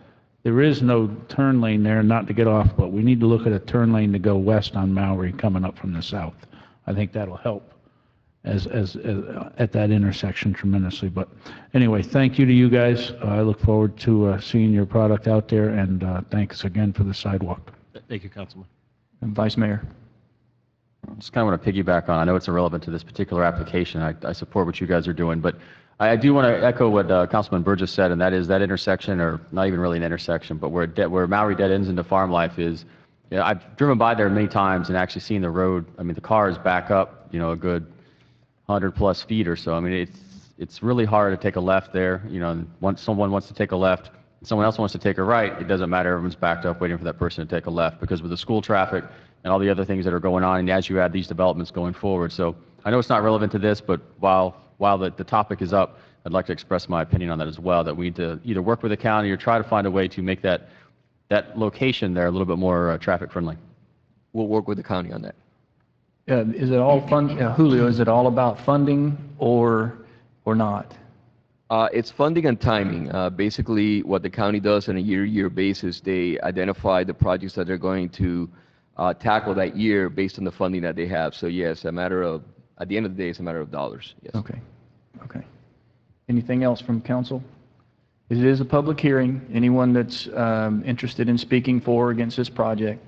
there is no turn lane there, not to get off, but we need to look at a turn lane to go west on Maury coming up from the south. I think that'll help as at that intersection tremendously. But anyway, thank you to you guys. I look forward to seeing your product out there, and thanks again for the sidewalk. Thank you, Councilman. And Vice Mayor. Just kind of want to piggyback on, I know it's irrelevant to this particular application. I support what you guys are doing, but I do want to echo what Councilman Burgess said, and that is that intersection, or not even really an intersection, but where Maury dead ends into Farm Life is, I've driven by there many times and actually seen the road. I mean, the cars back up, a good 100+ feet or so. I mean, it's really hard to take a left there. And once someone wants to take a left, and someone else wants to take a right, it doesn't matter. Everyone's backed up waiting for that person to take a left, because with the school traffic and all the other things that are going on, and as you add these developments going forward. So I know it's not relevant to this, but while the topic is up, I'd like to express my opinion on that as well, that we need to either work with the county or try to find a way to make that location there a little bit more traffic friendly. We'll work with the county on that. Is it all Julio, is it all about funding or not? It's funding and timing. Basically, what the county does on a year-to-year basis, they identify the projects that they're going to tackle that year based on the funding that they have. So yes, at the end of the day, it's a matter of dollars. Yes. Okay. Anything else from council? It is a public hearing. Anyone that's interested in speaking for or against this project?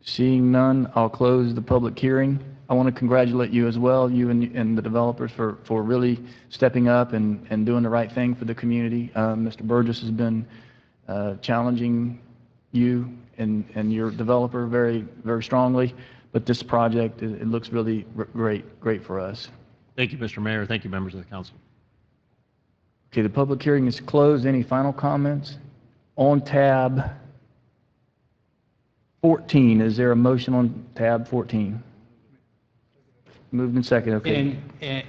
Seeing none, I'll close the public hearing. I want to congratulate you as well, you and the developers, for really stepping up and doing the right thing for the community. Mr. Burgess has been challenging you and your developer very, very strongly, but this project, it looks really great for us. Thank you, Mr. Mayor. Thank you, members of the council. Okay, the public hearing is closed. Any final comments? On tab 14, is there a motion on tab 14? Moved and second, okay. And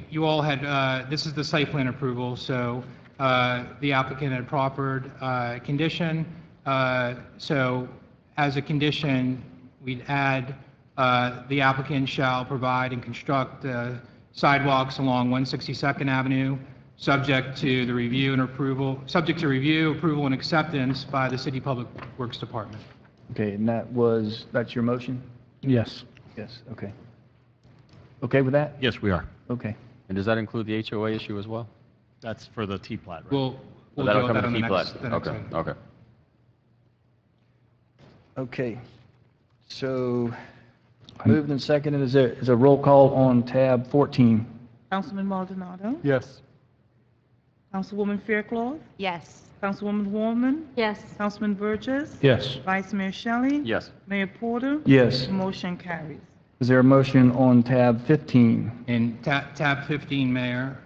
you all had, this is the site plan approval, so the applicant had proffered condition. So as a condition, we'd add the applicant shall provide and construct sidewalks along 162nd Avenue, subject to review, approval, and acceptance by the City Public Works Department. Okay, and that's your motion? Yes. Yes, okay. Okay with that? Yes, we are. Okay. And does that include the HOA issue as well? That's for the T-plat, right? We'll That'll deal with come that in on the T-plat. next Okay, item. okay. Okay. So, moved and seconded, is there a roll call on tab 14? Councilman Maldonado. Yes. Councilwoman Fairclough. Yes. Councilwoman Wallman. Yes. Councilman Burgess. Yes. Vice Mayor Shelley. Yes. Mayor Porter. Yes. Motion carries. Is there a motion on tab 15? In tab 15, Mayor,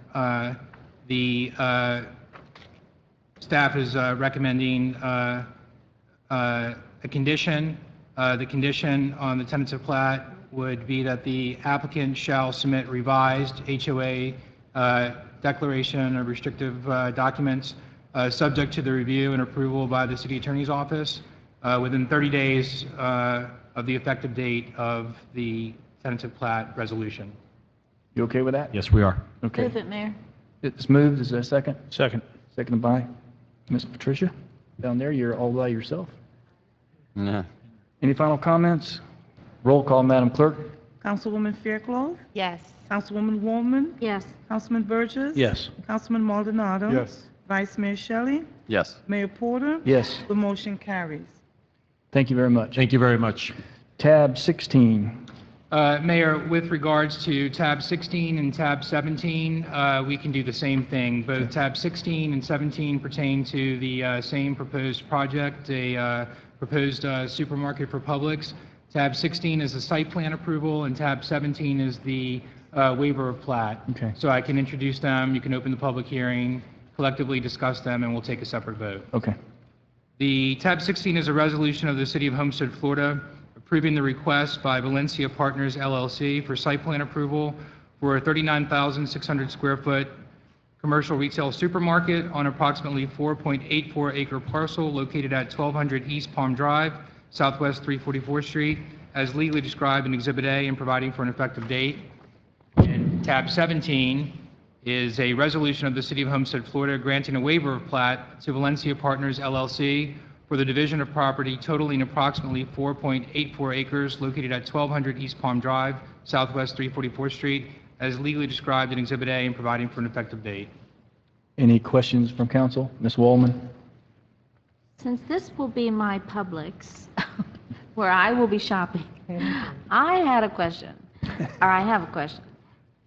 the staff is recommending a condition. The condition on the tentative plat would be that the applicant shall submit revised HOA declaration of restrictive documents subject to the review and approval by the city attorney's office within 30 days of the effective date of the tentative plat resolution. You okay with that? Yes, we are. Okay. Move it, Mayor. It's moved, is there a second? Second. Seconded by Ms. Patricia? Down there, you're all by yourself. Yeah. Any final comments? Roll call, Madam Clerk. Councilwoman Fairclough. Yes. Councilwoman Wallman. Yes. Councilman Burgess. Yes. Councilman Maldonado. Yes. Vice Mayor Shelley. Yes. Mayor Porter. Yes. The motion carries. Thank you very much. Thank you very much. Tab 16. Mayor, with regards to tab 16 and tab 17, we can do the same thing. Both tab 16 and 17 pertain to the same proposed project, a proposed supermarket for Publix. Tab 16 is the site plan approval, and tab 17 is the waiver of plat. Okay. So I can introduce them, you can open the public hearing, collectively discuss them, and we'll take a separate vote. Okay. The tab 16 is a resolution of the City of Homestead, Florida, approving the request by Valencia Partners LLC for site plan approval for a 39,600 square foot commercial retail supermarket on approximately 4.84 acre parcel located at 1200 East Palm Drive, Southwest 344th Street, as legally described in Exhibit A and providing for an effective date. And tab 17 is a resolution of the City of Homestead, Florida, granting a waiver of plat to Valencia Partners LLC for the division of property totaling approximately 4.84 acres located at 1200 East Palm Drive, Southwest 344th Street, as legally described in Exhibit A and providing for an effective date. Any questions from council? Ms. Wallman? Since this will be my Publix, where I will be shopping, I have a question.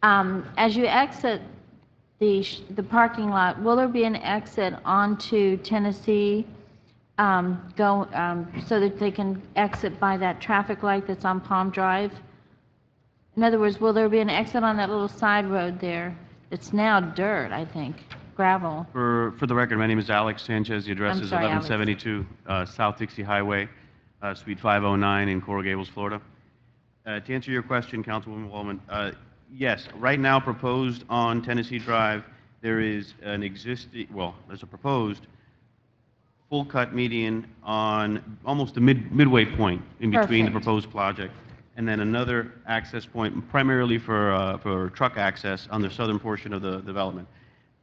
As you exit the parking lot, will there be an exit onto Tennessee so that they can exit by that traffic light that's on Palm Drive? In other words, will there be an exit on that little side road there? It's now dirt, I think, gravel. For the record, my name is Alex Sanchez. The address I'm is sorry, Alex. 1172 South Dixie Highway, Suite 509 in Coral Gables, Florida. To answer your question, Councilwoman Wallman, yes, right now proposed on Tennessee Drive, there is an existing, well, there's a proposed full-cut median on almost the midway point in between the Perfect. proposed project, and then another access point primarily for truck access on the southern portion of the development.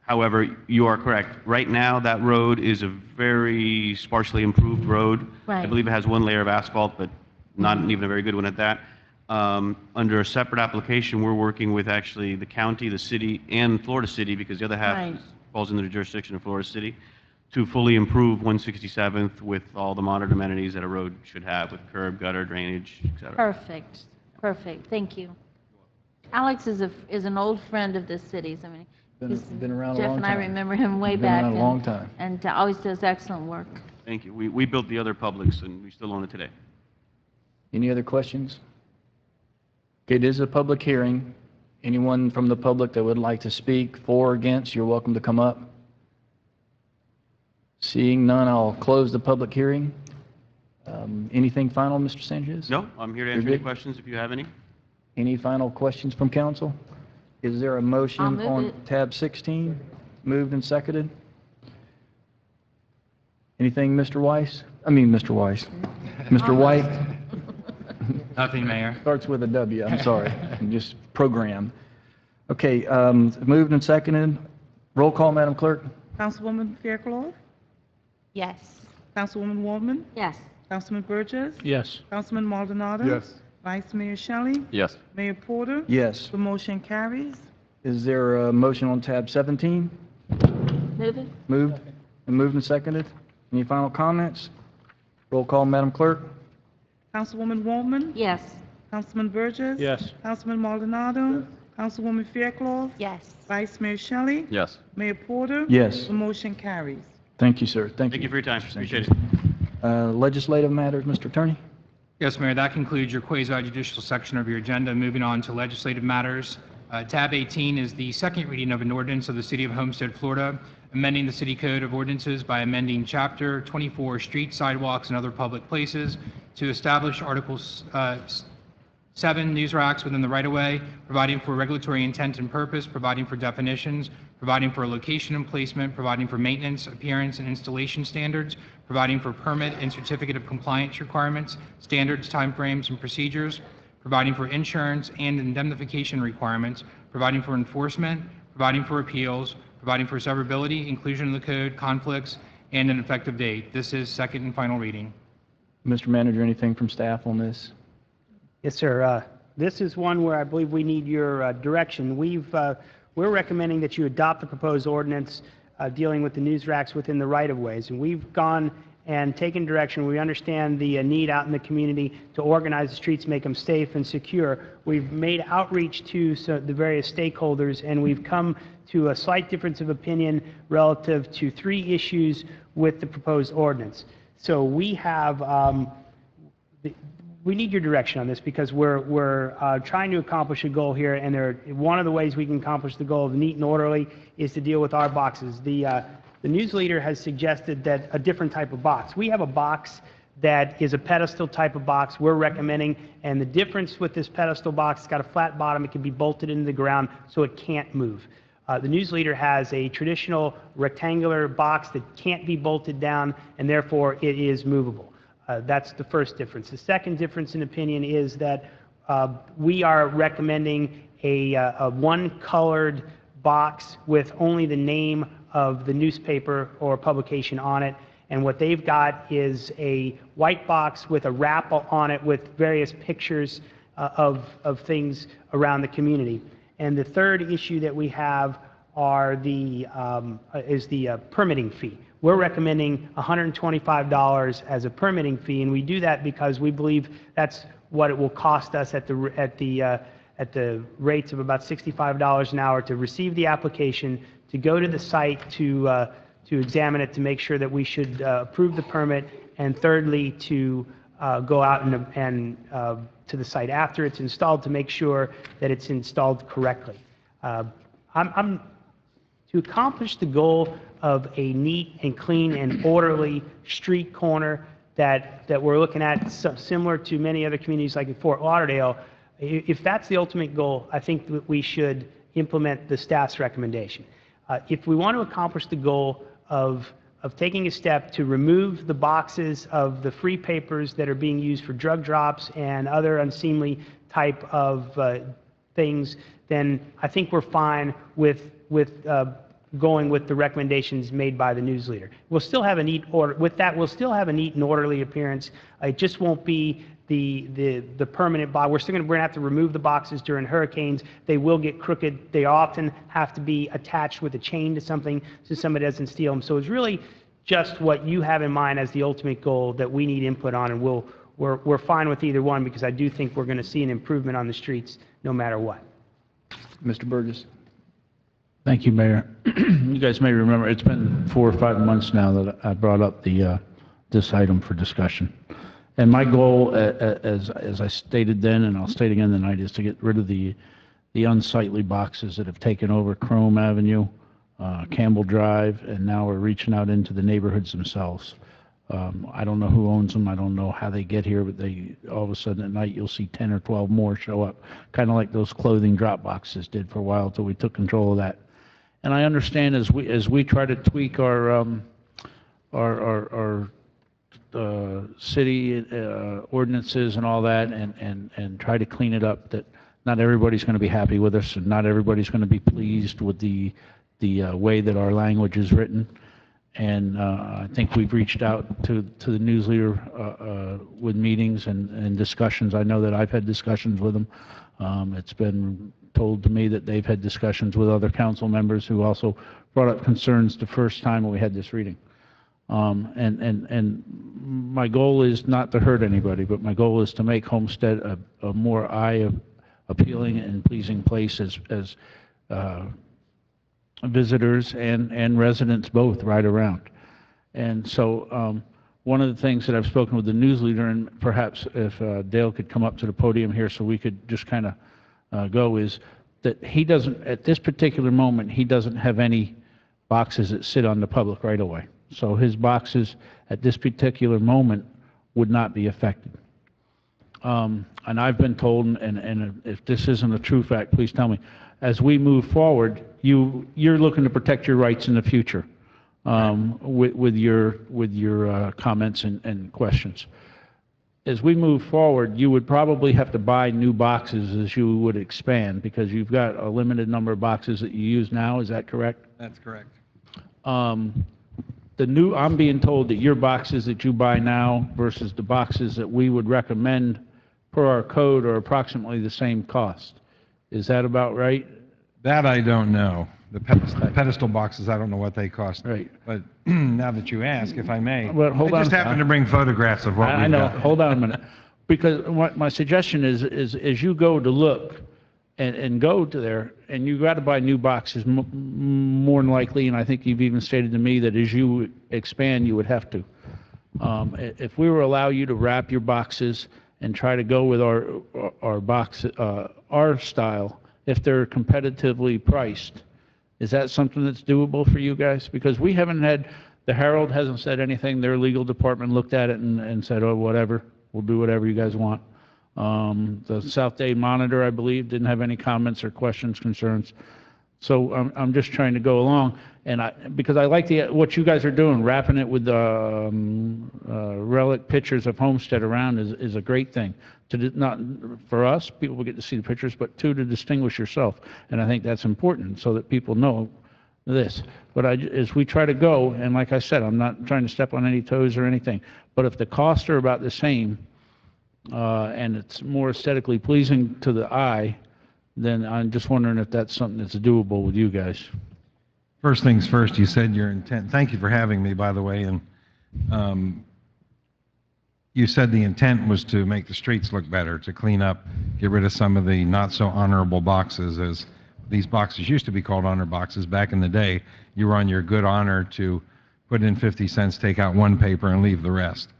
However, you are correct. Right now, that road is a very sparsely improved road. I Right. believe it has one layer of asphalt, but not even a very good one at that. Under a separate application, we're working with actually the county, the city, and Florida City, because the other half Right. falls under the jurisdiction of Florida City, to fully improve 167th with all the modern amenities that a road should have, with curb, gutter, drainage, et cetera. Perfect, perfect, thank you. Alex is an old friend of this city's. I mean, he's- Been around a Jeff long and I time. remember him way Been back. around a and- long time. And always does excellent work. Thank you. We built the other Publix, and we still own it today. Any other questions? Okay, it is a public hearing. Anyone from the public that would like to speak for or against, you're welcome to come up. Seeing none, I'll close the public hearing. Anything final, Mr. Sanchez? No, I'm here to You're answer any good? questions if you have any. Any final questions from council? Is there a I'll motion move on it. tab 16? Moved and seconded? Anything, Mr. Weiss? I mean, Mr. Weiss. Mr. White? Nothing, Mayor. Starts with a W, I'm sorry. I'm just program. Okay, moved and seconded. Roll call, Madam Clerk. Councilwoman Fairclough? Yes. Councilwoman Waldman? Yes. Councilman Burgess? Yes. Councilman Maldonado? Yes. Vice Mayor Shelley? Yes. Mayor Porter? Yes. The motion carries. Is there a motion on tab 17? Move it. Moved and seconded. Any final comments? Roll call, Madam Clerk. Councilwoman Waldman? Yes. Councilman Burgess? Yes. Councilman Maldonado? Councilwoman Fairclough? Yes. Vice Mayor Shelley? Yes. Mayor Porter? Yes. The motion carries. Thank you, sir. Thank you. Thank you for your time. Appreciate it. Legislative matters, Mr. Attorney? Yes, Mayor, that concludes your quasi-judicial section of your agenda. Moving on to legislative matters. Tab 18 is the second reading of an ordinance of the City of Homestead, Florida, amending the City Code of Ordinances by amending Chapter 24, Streets, Sidewalks, and Other Public Places to establish Articles 7, news racks within the right-of-way, providing for regulatory intent and purpose, providing for definitions, providing for location and placement, providing for maintenance, appearance, and installation standards, providing for permit and certificate of compliance requirements, standards, timeframes, and procedures, providing for insurance and indemnification requirements, providing for enforcement, providing for appeals, providing for severability, inclusion in the code, conflicts, and an effective date. This is second and final reading. Mr. Manager, anything from staff on this? Yes, sir. This is one where I believe we need your direction. We're recommending that you adopt the proposed ordinance dealing with the news racks within the right-of-ways. And we've gone and taken direction. We understand the need out in the community to organize the streets, make them safe and secure. We've made outreach to the various stakeholders, and we've come to a slight difference of opinion relative to 3 issues with the proposed ordinance. So we have we need your direction on this because we're trying to accomplish a goal here, and one of the ways we can accomplish the goal of neat and orderly is to deal with our boxes. The news leader has suggested that a different type of box. We have a box that is a pedestal type of box we're recommending, and the difference with this pedestal box, it's got a flat bottom, it can be bolted into the ground so it can't move. The news leader has a traditional rectangular box that can't be bolted down, and therefore it is movable. That's the first difference. The second difference in opinion is that we are recommending a one-colored box with only the name of the newspaper or publication on it, and what they've got is a white box with a wrap on it with various pictures of things around the community. And the third issue that we have are is the permitting fee. We're recommending $125 as a permitting fee, and we do that because we believe that's what it will cost us at the rates of about $65 an hour to receive the application, to go to the site to examine it to make sure that we should approve the permit, and thirdly to go out and to the site after it's installed to make sure that it's installed correctly. To accomplish the goal of a neat and clean and orderly street corner that we're looking at, similar to many other communities like in Fort Lauderdale, if that's the ultimate goal, I think that we should implement the staff's recommendation. If we want to accomplish the goal of taking a step to remove the boxes of the free papers that are being used for drug drops and other unseemly type of things, then I think we're fine with going with the recommendations made by the news leader. We'll still have a neat order. With that, we'll still have a neat and orderly appearance. It just won't be the permanent box. We're going to have to remove the boxes during hurricanes. They will get crooked. They often have to be attached with a chain to something so somebody doesn't steal them. So it's really just what you have in mind as the ultimate goal that we need input on, and we're fine with either one because I do think we're going to see an improvement on the streets no matter what. Mr. Burgess. Thank you, Mayor. You guys may remember, it's been 4 or 5 months now that I brought up this item for discussion. And my goal, as I stated then, and I'll state again tonight, is to get rid of the unsightly boxes that have taken over Chrome Avenue, Campbell Drive, and now we're reaching out into the neighborhoods themselves. I don't know who owns them. I don't know how they get here, but all of a sudden at night you'll see 10 or 12 more show up, kind of like those clothing drop boxes did for a while until we took control of that. And I understand as we try to tweak our city ordinances and all that, and try to clean it up, that not everybody's going to be happy with us, and not everybody's going to be pleased with the way that our language is written. And I think we've reached out to the news leader with meetings and discussions. I know that I've had discussions with them. It's been told to me that they've had discussions with other council members who also brought up concerns the first time when we had this reading. And my goal is not to hurt anybody, but my goal is to make Homestead a more eye-appealing and pleasing place as visitors and residents both right around. And so one of the things that I've spoken with the news leader, and perhaps if Dale could come up to the podium here so we could just kind of go, is that he doesn't, at this particular moment, he doesn't have any boxes that sit on the public right away. So his boxes at this particular moment would not be affected. And I've been told, and if this isn't a true fact, please tell me, as we move forward, you're looking to protect your rights in the future with your comments and questions. As we move forward, you would probably have to buy new boxes as you would expand, because you've got a limited number of boxes that you use now. Is that correct? That's correct. I'm being told that your boxes that you buy now versus the boxes that we would recommend per our code are approximately the same cost. Is that about right? That I don't know. The pedestal boxes, I don't know what they cost. Right. But now that you ask, if I may, Well, hold I just on. happened to bring photographs of what I we've know. got. Hold on a minute. Because what my suggestion is as you go to look and go to there, and you got to buy new boxes more than likely, and I think you've even stated to me that as you expand, you would have to. If we were allow you to wrap your boxes and try to go with our style, if they're competitively priced, is that something that's doable for you guys? Because we haven't had, the Herald hasn't said anything. Their legal department looked at it and said, oh, whatever, we'll do whatever you guys want. The South Dade Monitor, I believe, didn't have any comments or questions, concerns. So I'm just trying to go along, and because I like what you guys are doing, wrapping it with relic pictures of Homestead around is a great thing. Not for us, people will get to see the pictures, but to distinguish yourself, and I think that's important so that people know this. But as we try to go, and like I said, I'm not trying to step on any toes or anything, but if the costs are about the same, and it's more aesthetically pleasing to the eye, then I'm just wondering if that's something that's doable with you guys. First things first, you said your intent. Thank you for having me, by the way. And you said the intent was to make the streets look better, to clean up, get rid of some of the not so honorable boxes, as these boxes used to be called honor boxes. Back in the day, you were on your good honor to put in 50 cents, take out one paper, and leave the rest.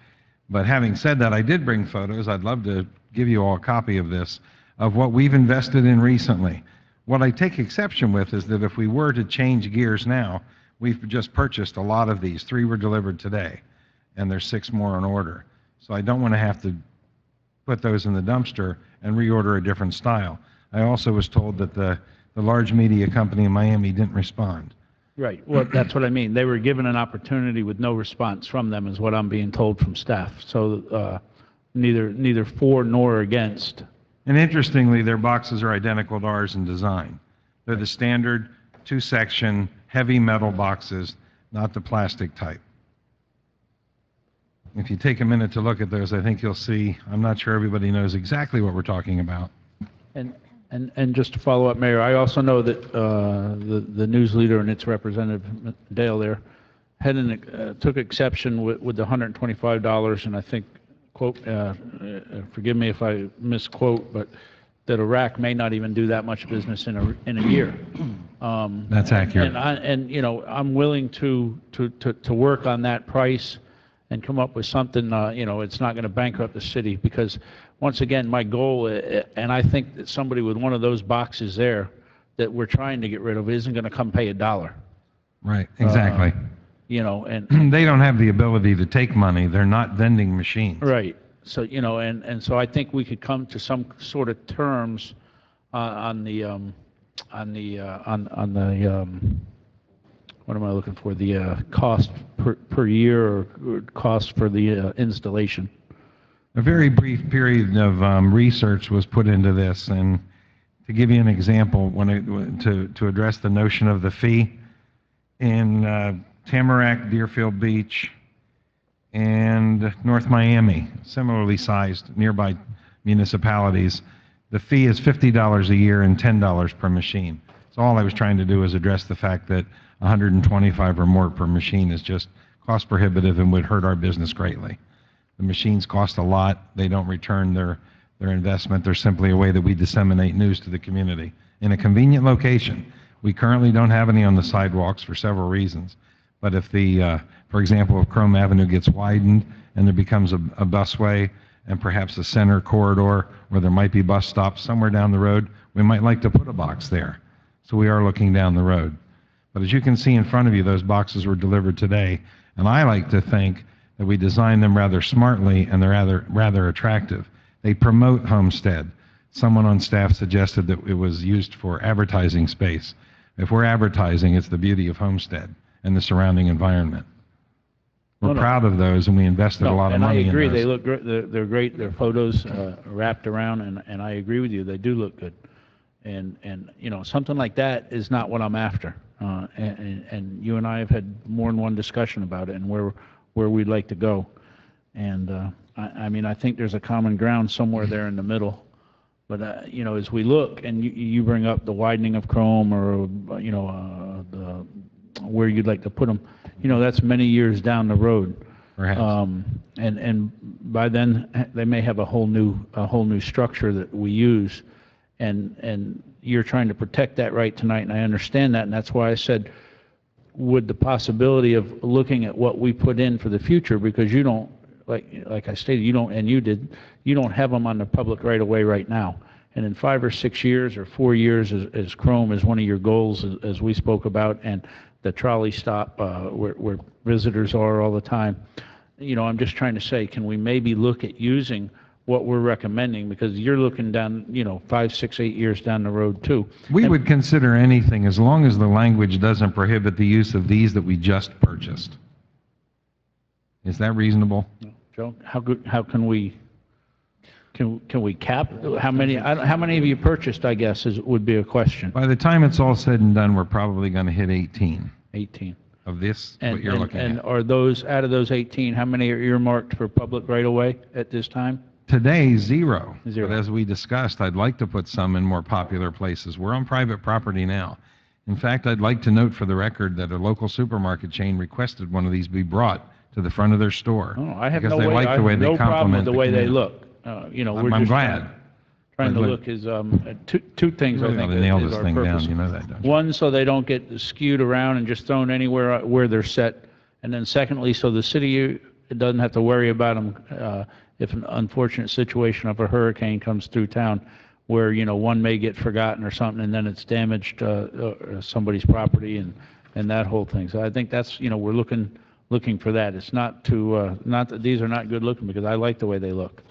But having said that, I did bring photos. I'd love to give you all a copy of this, of what we've invested in recently. What I take exception with is that if we were to change gears now, we've just purchased a lot of these. 3 were delivered today, and there's 6 more on order. So I don't want to have to put those in the dumpster and reorder a different style. I also was told that the large media company in Miami didn't respond. Right. Well, that's what I mean. They were given an opportunity with no response from them, is what I'm being told from staff. So neither for nor against. And interestingly, their boxes are identical to ours in design. They're the standard 2-section heavy metal boxes, not the plastic type. If you take a minute to look at those, I think you'll see, I'm not sure everybody knows exactly what we're talking about. And just to follow up, Mayor, I also know that the news leader and its representative, Dale there, took exception with the $125, and I think, quote, forgive me if I misquote, but that Iraq may not even do that much business in a year. That's accurate. And you know, I'm willing to work on that price and come up with something, you know, it's not going to bankrupt the city, because once again, my goal, and I think that somebody with one of those boxes there that we're trying to get rid of isn't going to come pay $1. Right, exactly. You know, and they don't have the ability to take money. They're not vending machines. Right. So, you know, and so I think we could come to some sort of terms what what am I looking for? The cost per year or cost for the installation. A very brief period of research was put into this, and to give you an example, to address the notion of the fee, in Tamarack, Deerfield Beach, and North Miami, similarly sized nearby municipalities, the fee is $50 a year and $10 per machine. So all I was trying to do is address the fact that 125 or more per machine is just cost prohibitive and would hurt our business greatly. The machines cost a lot. They don't return their investment. They're simply a way that we disseminate news to the community in a convenient location. We currently don't have any on the sidewalks for several reasons. But if for example, if Chrome Avenue gets widened and there becomes a busway and perhaps a center corridor where there might be bus stops somewhere down the road, we might like to put a box there. So we are looking down the road. But as you can see in front of you, those boxes were delivered today. And I like to think that we designed them rather smartly and they're rather attractive. They promote Homestead. Someone on staff suggested that it was used for advertising space. If we're advertising, it's the beauty of Homestead and the surrounding environment. We're proud of those, and we invested a lot of money in those. And I agree, they look great. They're great. Their photos wrapped around, and I agree with you. They do look good. And something like that is not what I'm after. And you and I have had more than one discussion about it and where we'd like to go. And I think there's a common ground somewhere there in the middle. But as we look, and you bring up the widening of Chrome, or where you'd like to put them, that's many years down the road. Perhaps. And by then they may have a whole new structure that we use, and you're trying to protect that right tonight, and I understand that, and that's why I said, would the possibility of looking at what we put in for the future, because you don't, like I stated, you don't, and you did, you don't have them on the public right away right now. And in 5 or 6 years or 4 years, as Chrome is one of your goals, as we spoke about, and the trolley stop where visitors are all the time, I'm just trying to say, can we maybe look at using what we're recommending, because you're looking down, 5, 6, 8 years down the road too. We would consider anything as long as the language doesn't prohibit the use of these that we just purchased. Is that reasonable? Joe, how can we cap how many have you purchased, I guess, would be a question. By the time it's all said and done, we're probably going to hit 18. 18 of this, what you're looking at. And are those, out of those 18, how many are earmarked for public right away at this time? Today, zero. Zero. But as we discussed, I'd like to put some in more popular places. We're on private property now. In fact, I'd like to note for the record that a local supermarket chain requested one of these be brought to the front of their store. Oh, I have because no they way, like the way they no problem with complement the way they community. look. We're I'm just glad. trying to But look is two things, I Really think, ought to nail is this our thing purpose. down, you know that, don't you? One, so they don't get skewed around and just thrown anywhere where they're set. And then secondly, so the city doesn't have to worry about them if an unfortunate situation of a hurricane comes through town where, one may get forgotten or something, and then it's damaged somebody's property and that whole thing. So I think that's, we're looking for that. It's not to, not that these are not good looking, because I like the way they look.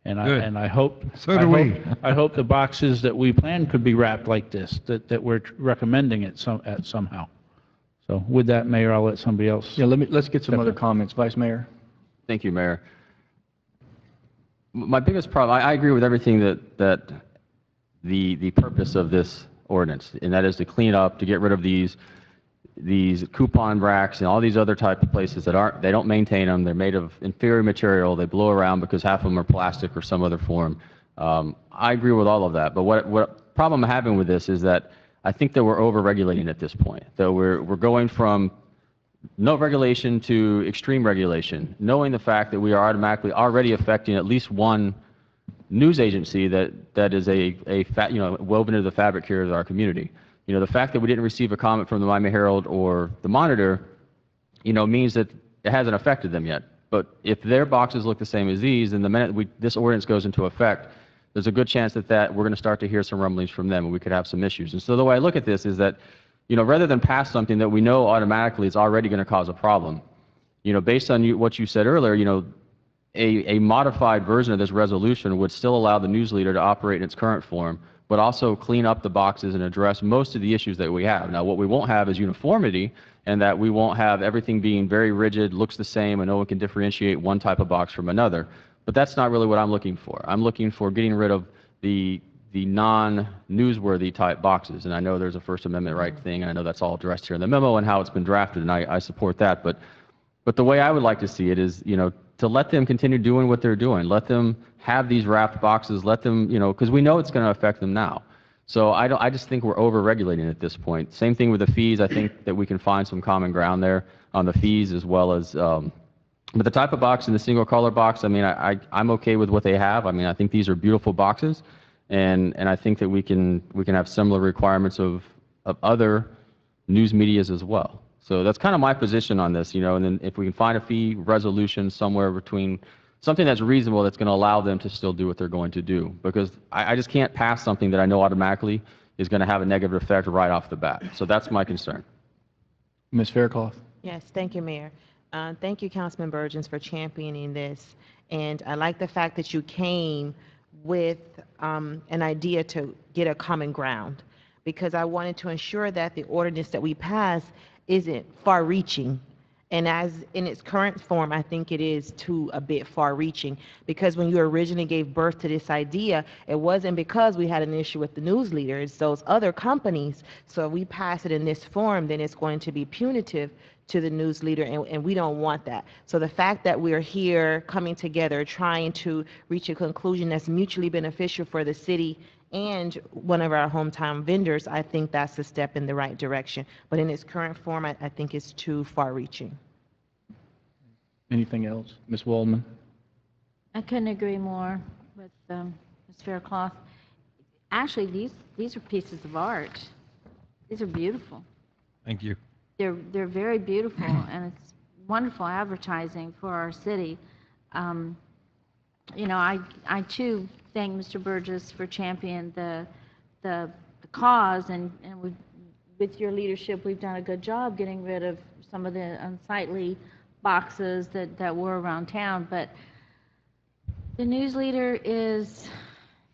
And I hope, So do we. I hope the boxes that we plan could be wrapped like this, that we're recommending it somehow. So with that, Mayor, I'll let somebody else. Yeah, let's get some other comments. Vice Mayor? Thank you, Mayor. My biggest problem, I agree with everything that the purpose of this ordinance, and that is to clean up, to get rid of these coupon racks and all these other type of places that they don't maintain them. They're made of inferior material. They blow around because half of them are plastic or some other form. I agree with all of that. But what problem I'm having with this is that I think that we're over-regulating at this point. That we're going from no regulation to extreme regulation, knowing the fact that we are automatically already affecting at least one news agency that is woven into the fabric here of our community. The fact that we didn't receive a comment from the Miami Herald or the Monitor, means that it hasn't affected them yet. But if their boxes look the same as these, then the minute this ordinance goes into effect, there's a good chance that we're going to start to hear some rumblings from them, and we could have some issues. And so the way I look at this is that, rather than pass something that we know automatically is already going to cause a problem, based on what you said earlier, a modified version of this resolution would still allow the news leader to operate in its current form, but also clean up the boxes and address most of the issues that we have. Now, what we won't have is uniformity and that we won't have everything being very rigid, looks the same, and no one can differentiate one type of box from another. But that's not really what I'm looking for. I'm looking for getting rid of the non-newsworthy type boxes. And I know there's a First Amendment right thing, and I know that's all addressed here in the memo and how it's been drafted, and I support that. But the way I would like to see it is, to let them continue doing what they're doing. Let them have these wrapped boxes. Let them, because we know it's going to affect them now. So I just think we're over-regulating at this point. Same thing with the fees. I think that we can find some common ground there on the fees as well as, but the type of box and the single color box, I mean, I'm okay with what they have. I mean, I think these are beautiful boxes, and I think that we can have similar requirements of other news medias as well. So that's kind of my position on this, and then if we can find a fee resolution somewhere between something that's reasonable that's going to allow them to still do what they're going to do. Because I just can't pass something that I know automatically is going to have a negative effect right off the bat. So that's my concern. Ms. Faircloth? Yes, thank you, Mayor. Thank you, Councilman Burgess, for championing this. And I like the fact that you came with an idea to get a common ground, because I wanted to ensure that the ordinance that we pass isn't far-reaching. And as in its current form, I think it is too a bit far-reaching, because when you originally gave birth to this idea, it wasn't because we had an issue with the news leaders, those other companies. So if we pass it in this form, then it's going to be punitive to the news leader, and we don't want that. So the fact that we're here coming together, trying to reach a conclusion that's mutually beneficial for the city and one of our hometown vendors, I think that's a step in the right direction. But in its current form, I think it's too far-reaching. Anything else? Ms. Waldman? I couldn't agree more with Ms. Faircloth. Actually, these are pieces of art. These are beautiful. Thank you. They're very beautiful, and it's wonderful advertising for our city. I too thank Mr. Burgess for championing the cause, and with your leadership, we've done a good job getting rid of some of the unsightly boxes that were around town. But the news leader is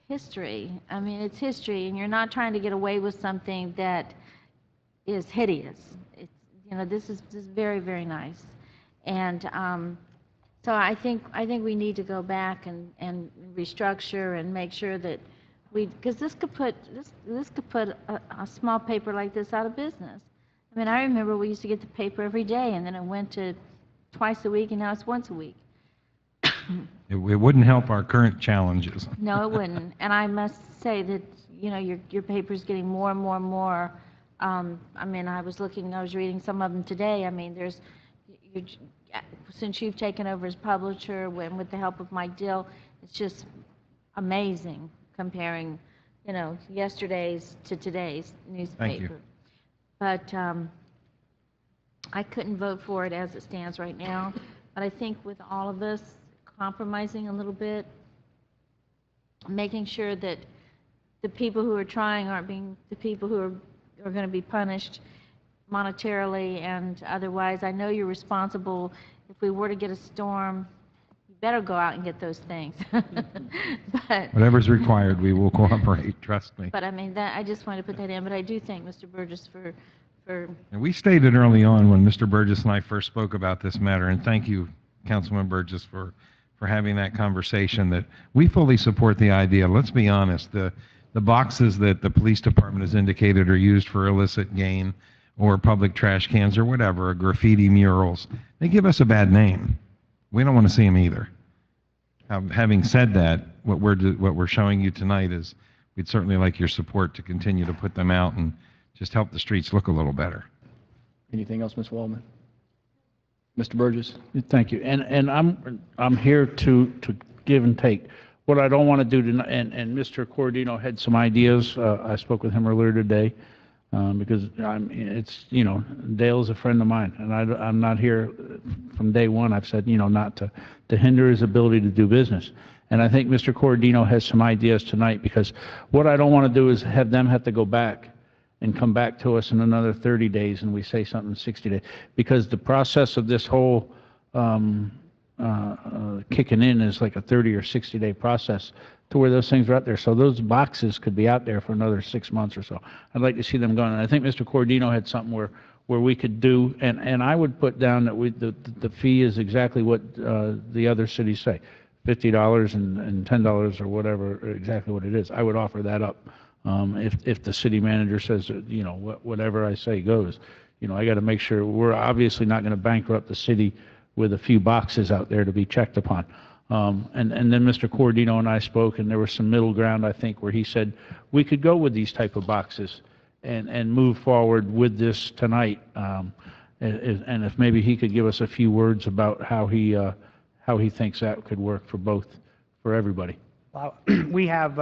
history. I mean, it's history, and you're not trying to get away with something that is hideous. This is very, very nice, and so I think we need to go back and restructure and make sure that because this could put a small paper like this out of business. I mean, I remember we used to get the paper every day, and then it went to twice a week, and now it's once a week. It wouldn't help our current challenges. No, it wouldn't. And I must say that your paper's getting more and more and more. I mean, I was reading some of them today. I mean, since you've taken over as publisher and with the help of Mike Dill, it's just amazing comparing, yesterday's to today's newspaper. Thank you. But I couldn't vote for it as it stands right now. But I think with all of us compromising a little bit, making sure that the people who are trying aren't being the people who are going to be punished monetarily and otherwise. I know you're responsible. If we were to get a storm, you better go out and get those things. But Whatever's required, we will cooperate, trust me. But I mean, I just wanted to put that in. But I do thank Mr. Burgess for And we stated early on when Mr. Burgess and I first spoke about this matter, and thank you, Councilman Burgess, for having that conversation, that we fully support the idea. Let's be honest, the boxes that the police department has indicated are used for illicit gain or public trash cans or whatever, or graffiti murals, they give us a bad name. We don't want to see them either. Having said that, what we're showing you tonight is we'd certainly like your support to continue to put them out and just help the streets look a little better. Anything else, Ms. Waldman? Mr. Burgess? Thank you. And I'm here to give and take. What I don't want to do tonight, and Mr. Cordino had some ideas. I spoke with him earlier today because Dale's a friend of mine, and I'm not here from day one. I've said, not to hinder his ability to do business. And I think Mr. Cordino has some ideas tonight, because what I don't want to do is have them have to go back and come back to us in another 30 days and we say something in 60 days. Because the process of this whole kicking in is like a 30 or 60-day process to where those things are out there. So those boxes could be out there for another 6 months or so. I'd like to see them going. And I think Mr. Cordino had something where where we could do, and I would put down that the fee is exactly what the other cities say, $50 and $10 or whatever, exactly what it is. I would offer that up. If the city manager says, you know, whatever I say goes, you know, I got to make sure we're obviously not going to bankrupt the city with a few boxes out there to be checked upon. And then Mr. Cordino and I spoke, and there was some middle ground, I think, where he said we could go with these type of boxes and move forward with this tonight. And if maybe he could give us a few words about how he thinks that could work for everybody. We have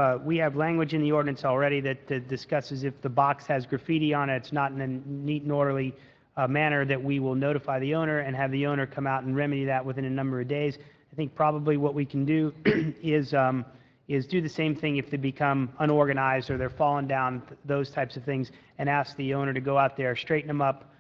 language in the ordinance already that discusses if the box has graffiti on it, it's not in a neat and orderly manner, that we will notify the owner and have the owner come out and remedy that within a number of days. I think probably what we can do is do the same thing if they become unorganized or they're falling down, those types of things, and ask the owner to go out there, straighten them up,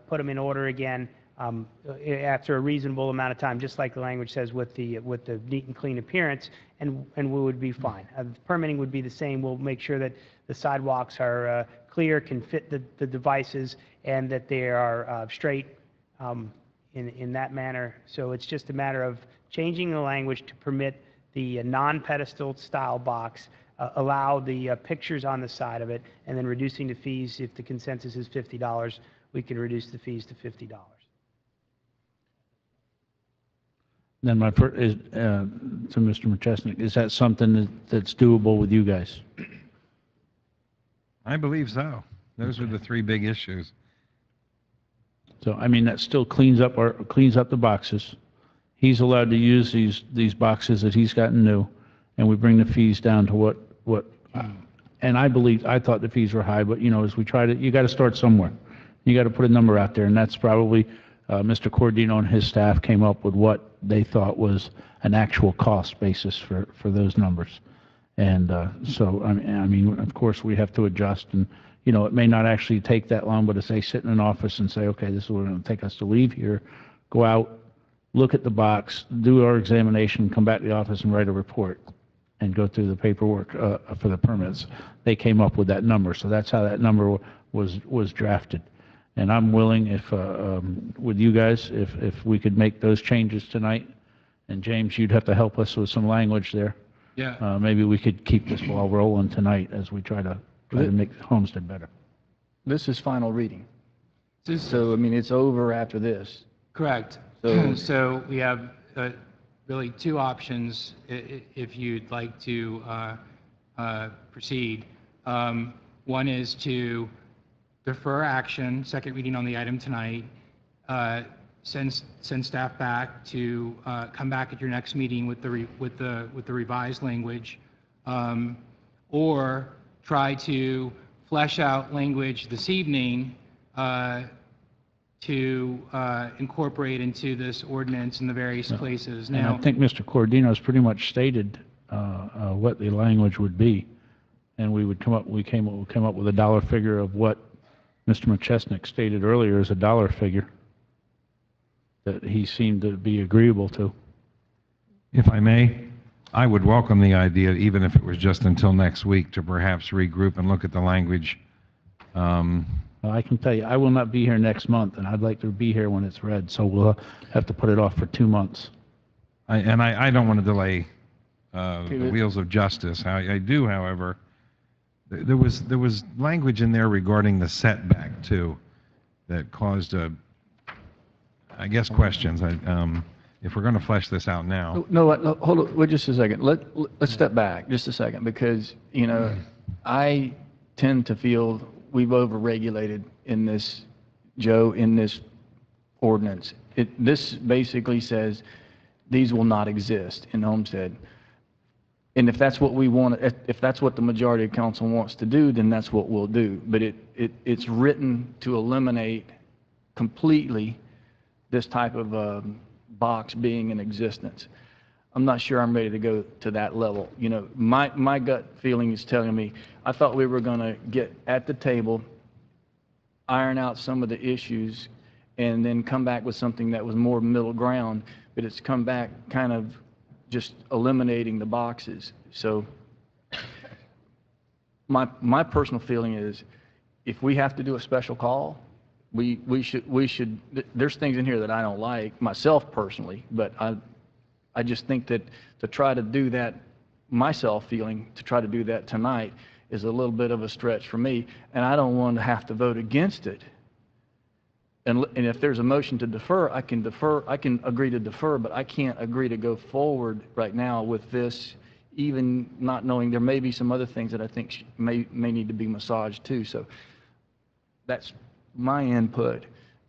put them in order again after a reasonable amount of time, just like the language says with the neat and clean appearance, and we would be fine. Permitting would be the same. We'll make sure that the sidewalks are clear, can fit the devices, and that they are straight in that manner. So it's just a matter of changing the language to permit the non-pedestal style box, allow the pictures on the side of it, and then reducing the fees. If the consensus is $50, we can reduce the fees to $50. Then my first is to Mr. McChesney. Is that something that's doable with you guys? I believe so. Those are the three big issues. So I mean, that still cleans up the boxes. He's allowed to use these boxes that he's gotten new, and we bring the fees down to what. And I thought the fees were high, but you know, as we try to, you got to start somewhere. You got to put a number out there, and that's probably Mr. Cordino and his staff came up with what they thought was an actual cost basis for those numbers. And so I mean, of course, we have to adjust, and you know, it may not actually take that long, but if they sit in an office and say, okay, this is what it's going to take us to leave here, go out, look at the box, do our examination, come back to the office and write a report and go through the paperwork for the permits. They came up with that number, so that's how that number was drafted. And I'm willing, if with you guys, if we could make those changes tonight, and James, you'd have to help us with some language there. Yeah. Maybe we could keep this ball rolling tonight as we try to make Homestead better. This is final reading. So, I mean, it's over after this. Correct. So- So we have really two options if you'd like to proceed. One is to defer action, second reading on the item tonight, send staff back to come back at your next meeting with the revised language, or try to flesh out language this evening to incorporate into this ordinance in the various places. And Now, I think Mr. Cordino's pretty much stated what the language would be, and we came up with a dollar figure of what Mr. McChesnick stated earlier as a dollar figure that he seemed to be agreeable to. If I may, I would welcome the idea, even if it was just until next week, to perhaps regroup and look at the language. Well, I can tell you, I will not be here next month, and I'd like to be here when it's read, so we'll have to put it off for 2 months. I don't want to delay the wheels of justice. I do, however, there was language in there regarding the setback too, that caused I guess questions. If we're going to flesh this out now. No, hold on, wait just a second. Let's step back just a second, because, you know, I tend to feel we've overregulated in this, Joe, in this ordinance. This basically says these will not exist in Homestead. And if that's what we want, if that's what the majority of council wants to do, then that's what we'll do. But it's written to eliminate completely this type of box being in existence. I'm not sure I'm ready to go to that level. You know, my gut feeling is telling me, I thought we were going to get at the table, iron out some of the issues, and then come back with something that was more middle ground, but it's come back kind of just eliminating the boxes. So my personal feeling is, if we have to do a special call, there's things in here that I don't like, myself personally, but I just think that to try to do that, myself feeling, to try to do that tonight is a little bit of a stretch for me, and I don't want to have to vote against it. And if there's a motion to defer, I can agree to defer, but I can't agree to go forward right now with this, even not knowing there may be some other things that I think may need to be massaged too. So that's my input.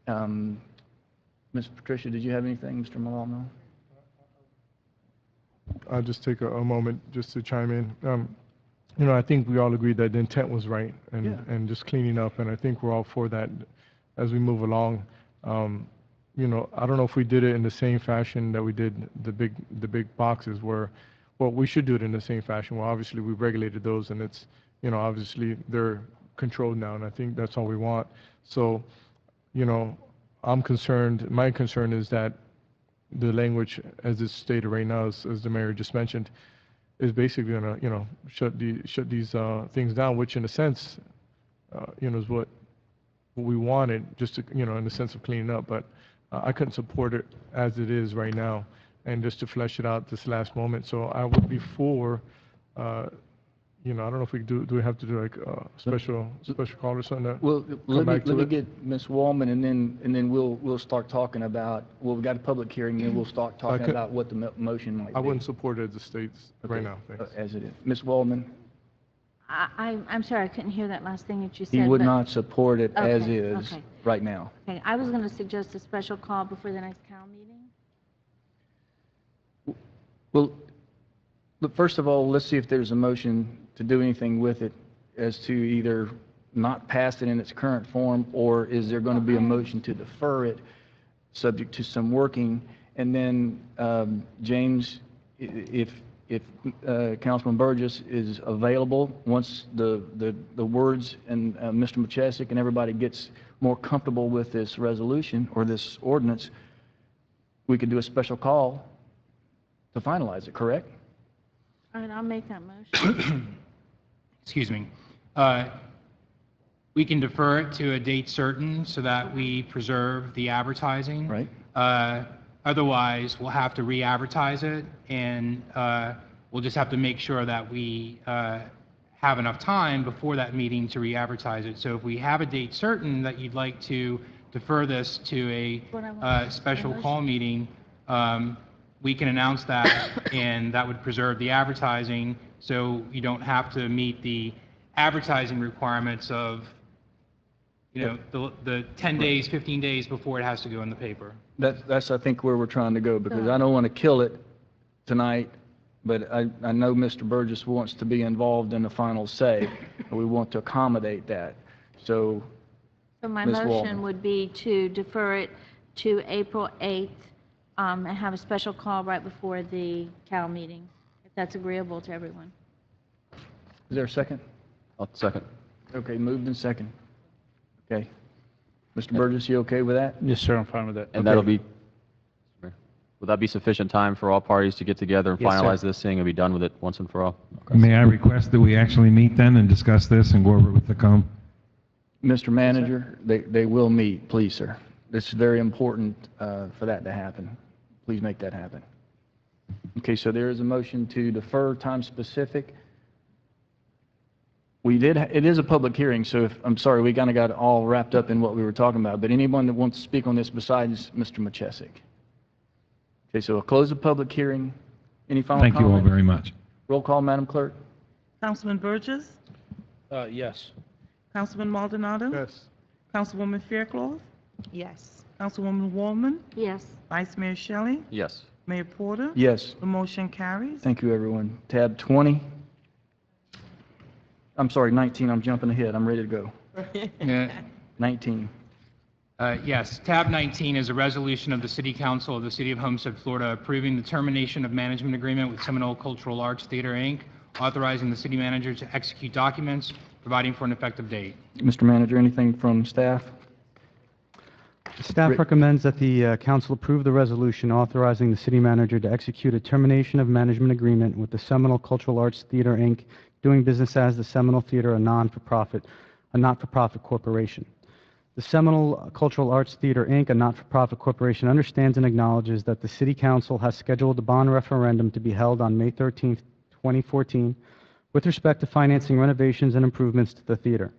Ms. Patricia, did you have anything, Mr. Malone? I'll just take a moment just to chime in. You know, I think we all agree that the intent was right and just cleaning up, and I think we're all for that as we move along. You know, I don't know if we did it in the same fashion that we did the big boxes where, well, we should do it in the same fashion. Well, obviously we regulated those, and it's, you know, obviously they're controlled now, and I think that's all we want. So, you know, I'm concerned, my concern is that the language as it's stated right now, as the mayor just mentioned, is basically going to, you know, shut these things down, which in a sense, you know, is what we wanted, just to, you know, in the sense of cleaning up. But I couldn't support it as it is right now, and just to flesh it out this last moment. So I would be for, you know, I don't know if we do we have to do like a special call or something? Well, let me get Ms. Wallman, and then we'll start talking about, well, we got a public hearing, and we'll start talking about what the motion might be. I wouldn't support it as it states right now. Thanks. As it is. Ms. Wallman? I'm sorry, I couldn't hear that last thing that you said. He would but- not support it as Okay, is okay. right now. Okay, I was going to suggest a special call before the next CAL meeting. Well, but first of all, let's see if there's a motion to do anything with it as to either not pass it in its current form, or is there going to be a motion to defer it subject to some working? And then, James, if Councilman Burgess is available, once the words and Mr. Machesik and everybody gets more comfortable with this resolution or this ordinance, we could do a special call to finalize it, correct? All right, I'll make that motion. Excuse me. We can defer it to a date certain so that we preserve the advertising. Right. Otherwise, we'll have to re-advertise it, and we'll just have to make sure that we have enough time before that meeting to re-advertise it. So if we have a date certain that you'd like to defer this to a special call meeting, we can announce that, and that would preserve the advertising, so you don't have to meet the advertising requirements of, you know, the 10 days, 15 days before it has to go in the paper. That's, I think, where we're trying to go, because I don't want to kill it tonight, but I know Mr. Burgess wants to be involved in the final say, and we want to accommodate that. So, So my Ms. motion Wallman. would be to defer it to April 8th and have a special call right before the CAL meeting, if that's agreeable to everyone. Is there a second? I'll second. Okay, moved and second. Okay. Mr. Burgess, you okay with that? Yes, sir, I'm fine with that. And that'll be, will that be sufficient time for all parties to get together and Yes, sir. finalize this thing and be done with it once and for all? May I request that we actually meet then and discuss this and go over it with the com? Mr. Manager, they will meet, please, sir. It's very important for that to happen. Please make that happen. Okay, so there is a motion to defer time specific. It is a public hearing, so I'm sorry, we kind of got all wrapped up in what we were talking about, but anyone that wants to speak on this besides Mr. Machesik? Okay, so I'll close the public hearing. Any final Thank comment? you all very much. Roll call, Madam Clerk. Councilman Burgess? Yes. Councilman Maldonado? Yes. Councilwoman Fairclough? Yes. Councilwoman Wallman? Yes. Vice Mayor Shelley? Yes. Mayor Porter? Yes. The motion carries. Thank you, everyone. Tab 20. I'm sorry, 19. I'm jumping ahead. I'm ready to go. 19. Yes, tab 19 is a resolution of the City Council of the City of Homestead, Florida, approving the termination of management agreement with Seminole Cultural Arts Theater, Inc., authorizing the city manager to execute documents, providing for an effective date. Mr. Manager, anything from staff? Staff recommends that the council approve the resolution authorizing the city manager to execute a termination of management agreement with the Seminole Cultural Arts Theater, Inc., doing business as the Seminole Theater, a not-for-profit corporation. The Seminole Cultural Arts Theater, Inc., a not-for-profit corporation, understands and acknowledges that the City Council has scheduled a bond referendum to be held on May 13, 2014, with respect to financing renovations and improvements to the theater.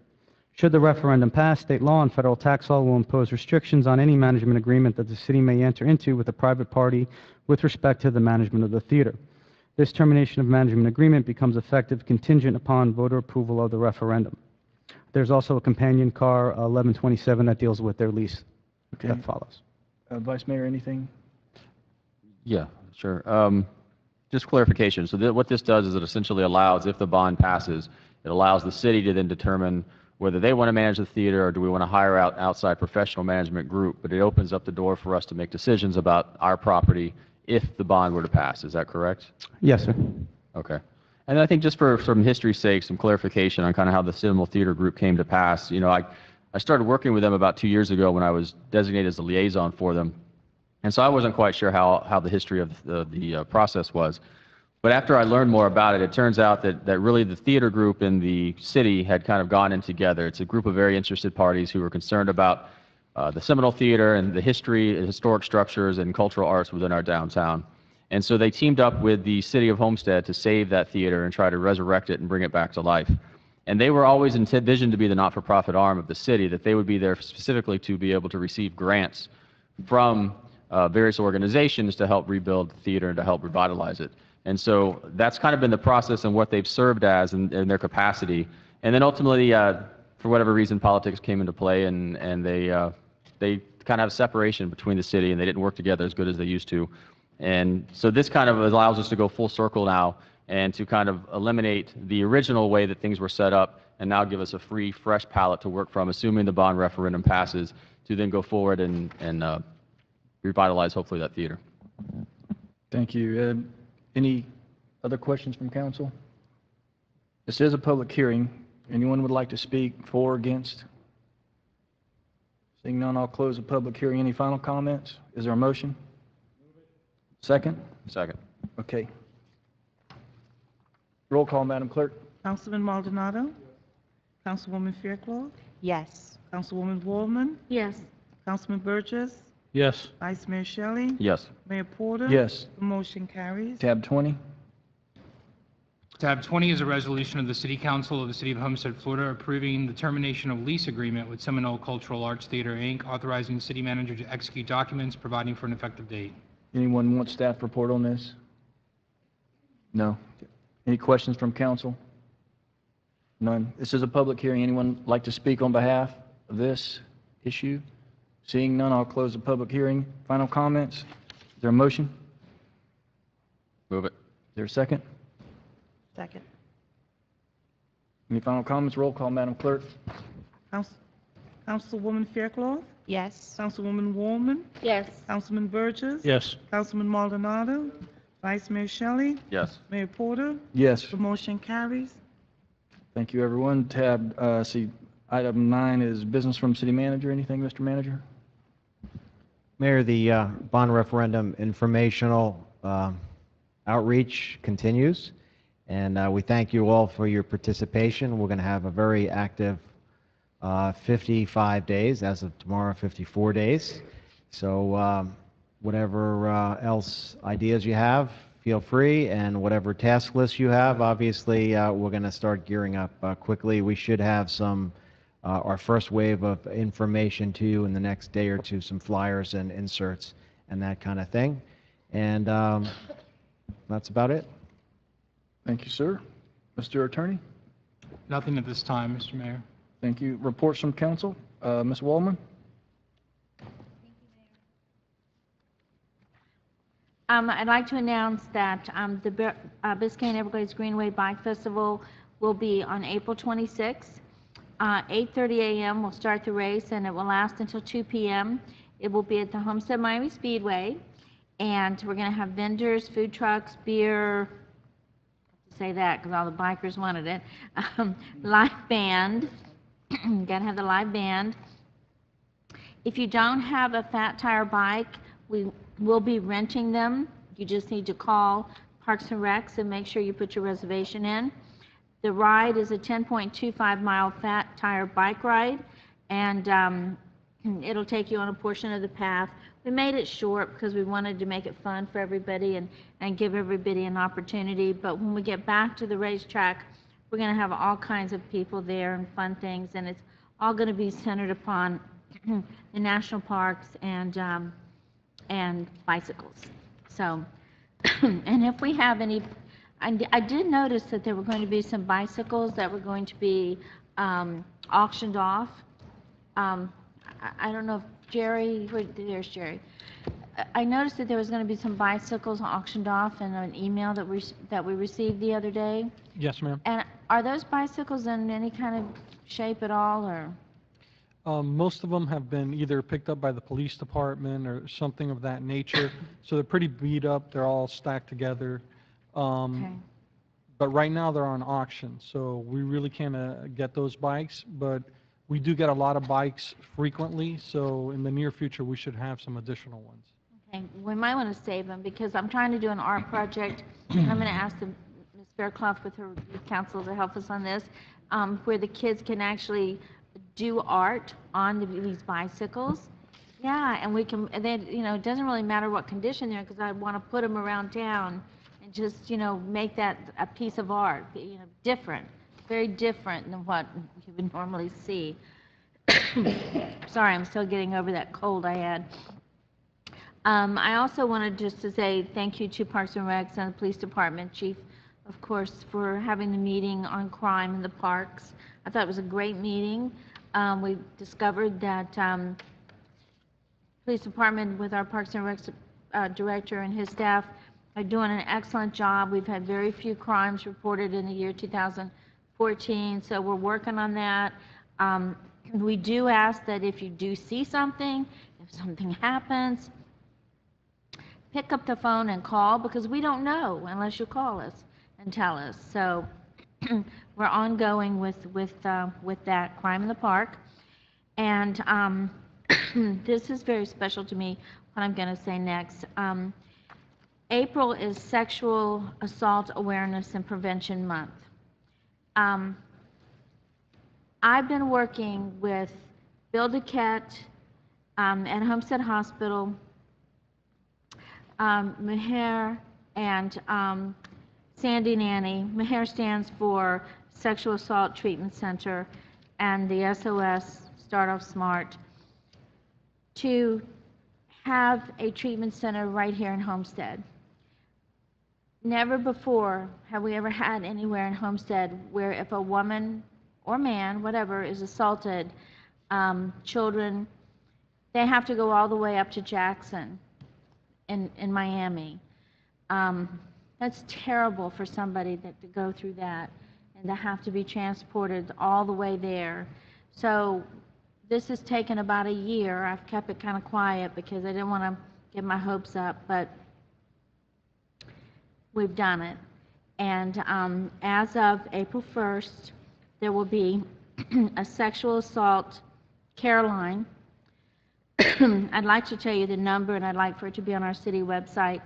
Should the referendum pass, state law and federal tax law will impose restrictions on any management agreement that the city may enter into with a private party with respect to the management of the theater. This termination of management agreement becomes effective contingent upon voter approval of the referendum. There's also a companion car, 1127, that deals with their lease that follows. Vice Mayor, anything? Yeah, sure. Just clarification. So what this does is it essentially allows, if the bond passes, it allows the city to then determine whether they want to manage the theater or do we want to hire out an outside professional management group. But it opens up the door for us to make decisions about our property if the bond were to pass. Is that correct? Yes, sir. Okay. And I think just for some history's sake, some clarification on kind of how the Seminole Theater Group came to pass. You know, I started working with them about 2 years ago when I was designated as the liaison for them. And so I wasn't quite sure how the history of the process was. But after I learned more about it, it turns out that really the theater group in the city had kind of gone in together. It's a group of very interested parties who were concerned about the Seminole Theater and the history, and historic structures, and cultural arts within our downtown. And so they teamed up with the city of Homestead to save that theater and try to resurrect it and bring it back to life. And they were always envisioned to be the not-for-profit arm of the city, that they would be there specifically to be able to receive grants from various organizations to help rebuild the theater and to help revitalize it. And so that's kind of been the process and what they've served as in their capacity. And then ultimately, for whatever reason, politics came into play, and they kind of have a separation between the city, and they didn't work together as good as they used to. And so this kind of allows us to go full circle now and to kind of eliminate the original way that things were set up and now give us a free, fresh palette to work from, assuming the bond referendum passes, to then go forward and revitalize, hopefully, that theater. Thank you. Any other questions from council? This is a public hearing. Anyone would like to speak for or against? Seeing none, I'll close the public hearing. Any final comments? Is there a motion? Second? Second. Okay. Roll call, Madam Clerk. Councilman Maldonado? Councilwoman Fairclough? Yes. Councilwoman Wallman? Yes. Councilman Burgess? Yes. Vice Mayor Shelley? Yes. Mayor Porter? Yes. The motion carries. Tab 20. Tab 20 is a resolution of the City Council of the City of Homestead, Florida, approving the termination of lease agreement with Seminole Cultural Arts Theater, Inc., authorizing the city manager to execute documents, providing for an effective date. Anyone want staff report on this? No. Any questions from council? None. This is a public hearing. Anyone like to speak on behalf of this issue? Seeing none, I'll close the public hearing. Final comments? Is there a motion? Move it. Is there a second? Second. Any final comments? Roll call, Madam Clerk. Councilwoman Fairclough? Yes. Councilwoman Wallman? Yes. Councilman Burgess? Yes. Councilman Maldonado? Vice Mayor Shelley? Yes. Mayor Porter? Yes. The motion carries. Thank you, everyone. Item 9 is business from city manager. Anything, Mr. Manager? Mayor, the bond referendum informational outreach continues, and we thank you all for your participation. We're going to have a very active 55 days, as of tomorrow, 54 days. So whatever else ideas you have, feel free, and whatever task list you have, obviously, we're going to start gearing up quickly. We should have our first wave of information to you in the next day or two, some flyers and inserts and that kind of thing. And that's about it. Thank you, sir. Mr. Attorney? Nothing at this time, Mr. Mayor. Thank you. Reports from council. Ms. Wallman? I'd like to announce that the Biscayne Everglades Greenway Bike Festival will be on April 26th. 8:30 a.m. we'll start the race, and it will last until 2 p.m. It will be at the Homestead Miami Speedway, and we're going to have vendors, food trucks, beer, I have to say that because all the bikers wanted it, live band, got to have the live band. If you don't have a fat tire bike, we will be renting them. You just need to call Parks and Recs and make sure you put your reservation in. The ride is a 10.25-mile fat tire bike ride, and It'll take you on a portion of the path. We made it short because we wanted to make it fun for everybody and give everybody an opportunity. But when we get back to the racetrack, we're going to have all kinds of people there and fun things, and it's all going to be centered upon the national parks and bicycles. So, and if we have any, I did notice that there were going to be some bicycles that were going to be auctioned off. I don't know if Jerry, there's Jerry. I noticed that there was going to be some bicycles auctioned off in an email that we received the other day. Yes, ma'am. And are those bicycles in any kind of shape at all, or? Most of them have been either picked up by the police department or something of that nature. So they're pretty beat up. They're all stacked together. Okay. But right now they're on auction. So we really can't get those bikes. But we do get a lot of bikes frequently. So in the near future, we should have some additional ones. Okay, we might want to save them because I'm trying to do an art project. And I'm going to ask Ms. Fairclough with her council to help us on this, where the kids can actually do art on these bicycles. Yeah, and we can, and then, you know, it doesn't really matter what condition they're in because I want to put them around town and just, you know, make that a piece of art, you know, different, very different than what you would normally see. Sorry, I'm still getting over that cold I had. I also wanted just to say thank you to Parks and Recs and the Police Department, Chief, of course, for having the meeting on crime in the parks. I thought it was a great meeting. We discovered that Police Department with our Parks and Recs director and his staff are doing an excellent job. We've had very few crimes reported in the year 2014, so we're working on that. We do ask that if you do see something, if something happens, pick up the phone and call because we don't know unless you call us and tell us. So we're ongoing with that crime in the park. And this is very special to me, what I'm going to say next. April is Sexual Assault Awareness and Prevention Month. I've been working with Bill Duquette at Homestead Hospital, Meher, and Sandy Nanny. Meher stands for Sexual Assault Treatment Center, and the SOS, Start Off Smart, to have a treatment center right here in Homestead. Never before have we ever had anywhere in Homestead where if a woman or man, whatever, is assaulted, children, they have to go all the way up to Jackson in Miami. That's terrible for somebody to go through that and to have to be transported all the way there. So this has taken about a year. I've kept it kind of quiet because I didn't want to get my hopes up, but we've done it. And as of April 1st, there will be a sexual assault care line. I'd like to tell you the number, and I'd like for it to be on our city website.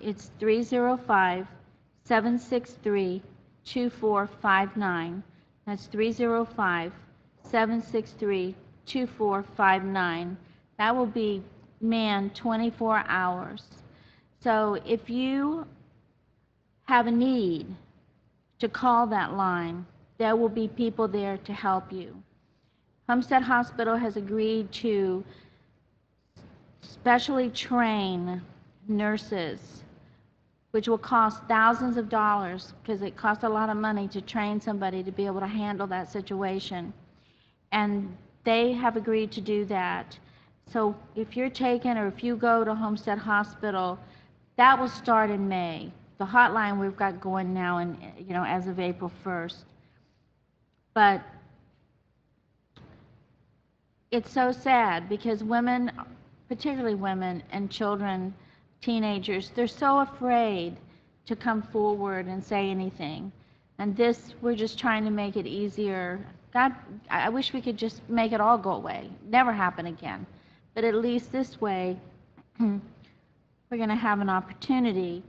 It's 305-763-2459. That's 305-763-2459. That will be manned 24 hours. So if you have a need to call that line, there will be people there to help you. Homestead Hospital has agreed to specially train nurses, which will cost thousands of dollars because it costs a lot of money to train somebody to be able to handle that situation. And they have agreed to do that. So if you're taken or if you go to Homestead Hospital, that will start in May. The hotline we've got going now, and you know, as of April 1st. But it's so sad because women, particularly women and children, teenagers, they're so afraid to come forward and say anything. And this, we're just trying to make it easier. God, I wish we could just make it all go away, never happen again. But at least this way, we're going to have an opportunity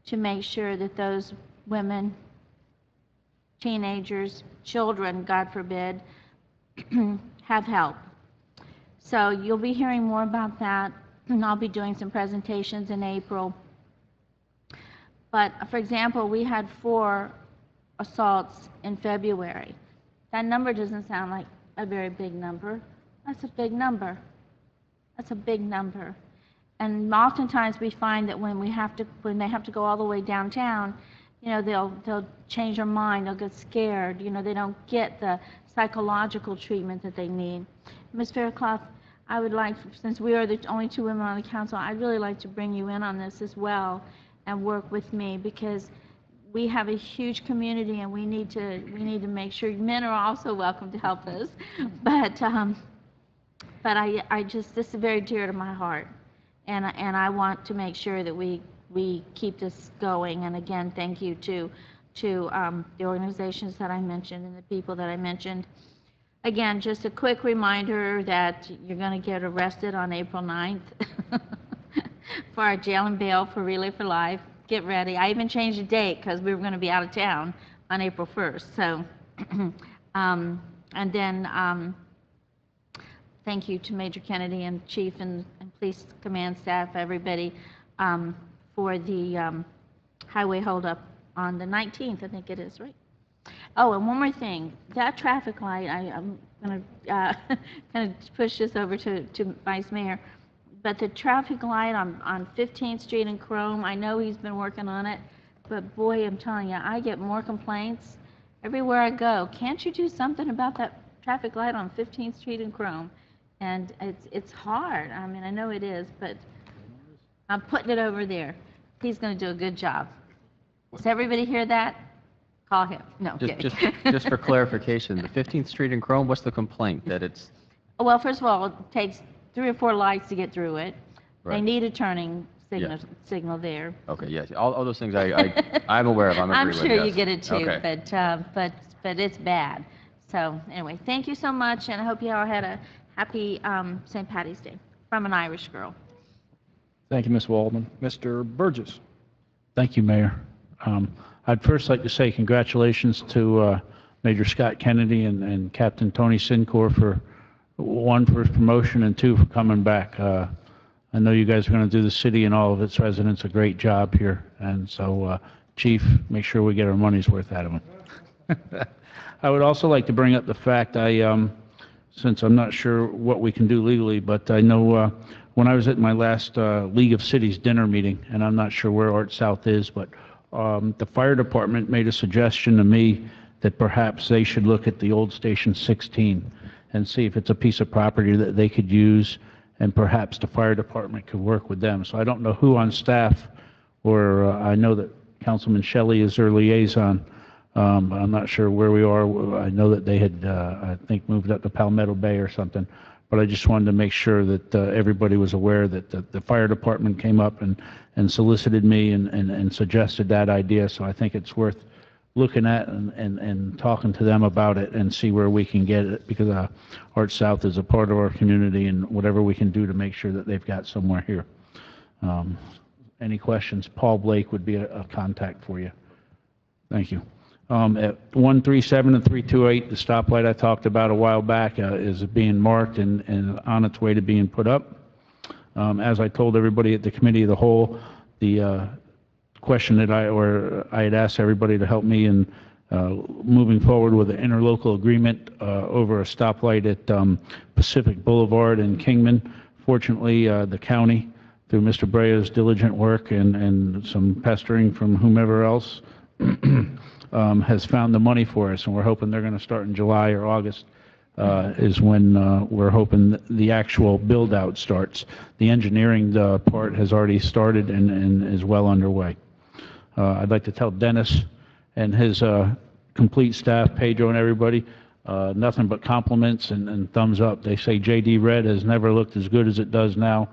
to make sure that those women, teenagers, children, God forbid, have help. So you'll be hearing more about that, and I'll be doing some presentations in April. But for example, we had 4 assaults in February. That number doesn't sound like a very big number. That's a big number. That's a big number. And oftentimes we find that when they have to go all the way downtown, you know, they'll change their mind, they'll get scared, you know, they don't get the psychological treatment that they need. Ms. Faircloth, I would like, since we are the only 2 women on the council, I'd really like to bring you in on this as well and work with me, because we have a huge community and we need to make sure men are also welcome to help us. But I just, this is very dear to my heart, and I want to make sure that we keep this going. And again, thank you to the organizations that I mentioned and the people that I mentioned. Again, just a quick reminder that you're going to get arrested on April 9th for our jail and bail for Relay for Life. Get ready. I even changed the date because we were going to be out of town on April 1st. So, and then thank you to Major Kennedy and Chief and Police Command staff, everybody, for the highway holdup on the 19th, I think it is, right? Oh, and one more thing. That traffic light, I'm going to kind of push this over to Vice Mayor, but the traffic light on 15th Street in Chrome, I know he's been working on it, but boy, I'm telling you, I get more complaints everywhere I go. Can't you do something about that traffic light on 15th Street in Chrome? And it's hard. I mean, I know it is, but I'm putting it over there. He's going to do a good job. Does everybody hear that? Call him. No, Just for clarification, the 15th Street in Chrome, what's the complaint? That it's... Well, first of all, it takes 3 or 4 lights to get through it. Right. They need a turning Yeah. signal there. Okay, yes, all those things I'm aware of, I'm I'm agree with, sure you yes. get it too, Okay. but it's bad. So anyway, thank you so much, and I hope you all had a happy St. Patty's Day from an Irish girl. Thank you, Ms. Waldman. Mr. Burgess. Thank you, Mayor. I'd first like to say congratulations to Major Scott Kennedy and Captain Tony Sincor for, 1, for his promotion, and 2, for coming back. I know you guys are going to do the city and all of its residents a great job here, and so, Chief, make sure we get our money's worth out of him. I would also like to bring up the fact, since I'm not sure what we can do legally, but I know when I was at my last League of Cities dinner meeting, and I'm not sure where Art South is, but the fire department made a suggestion to me that perhaps they should look at the old Station 16 and see if it's a piece of property that they could use, and perhaps the fire department could work with them. So I don't know who on staff, or I know that Councilman Shelley is their liaison. I'm not sure where we are. I know that they had, I think, moved up to Palmetto Bay or something. But I just wanted to make sure that everybody was aware that the fire department came up and solicited me and suggested that idea. So I think it's worth looking at and talking to them about it and see where we can get it, because Art South is a part of our community, and whatever we can do to make sure that they've got somewhere here. Any questions? Paul Blake would be a contact for you. Thank you. At 137 and 328, the stoplight I talked about a while back is being marked and on its way to being put up. As I told everybody at the Committee of the Whole, the question that I had asked everybody to help me in moving forward with an interlocal agreement over a stoplight at Pacific Boulevard in Kingman. Fortunately, the county, through Mr. Brea's diligent work and some pestering from whomever else, has found the money for us, and we're hoping they're going to start in July or August is when we're hoping the actual build-out starts. The engineering part has already started and is well underway. I'd like to tell Dennis and his complete staff, Pedro and everybody, nothing but compliments and thumbs up. They say JD Red has never looked as good as it does now,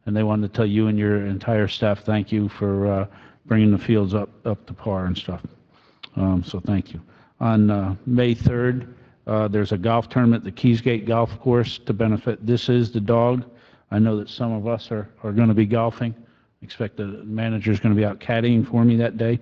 and they wanted to tell you and your entire staff thank you for bringing the fields up to par and stuff. So thank you. On May 3rd, there's a golf tournament at the Keysgate Golf Course to benefit This Is the Dog. I know that some of us are going to be golfing. I expect the manager's going to be out caddying for me that day.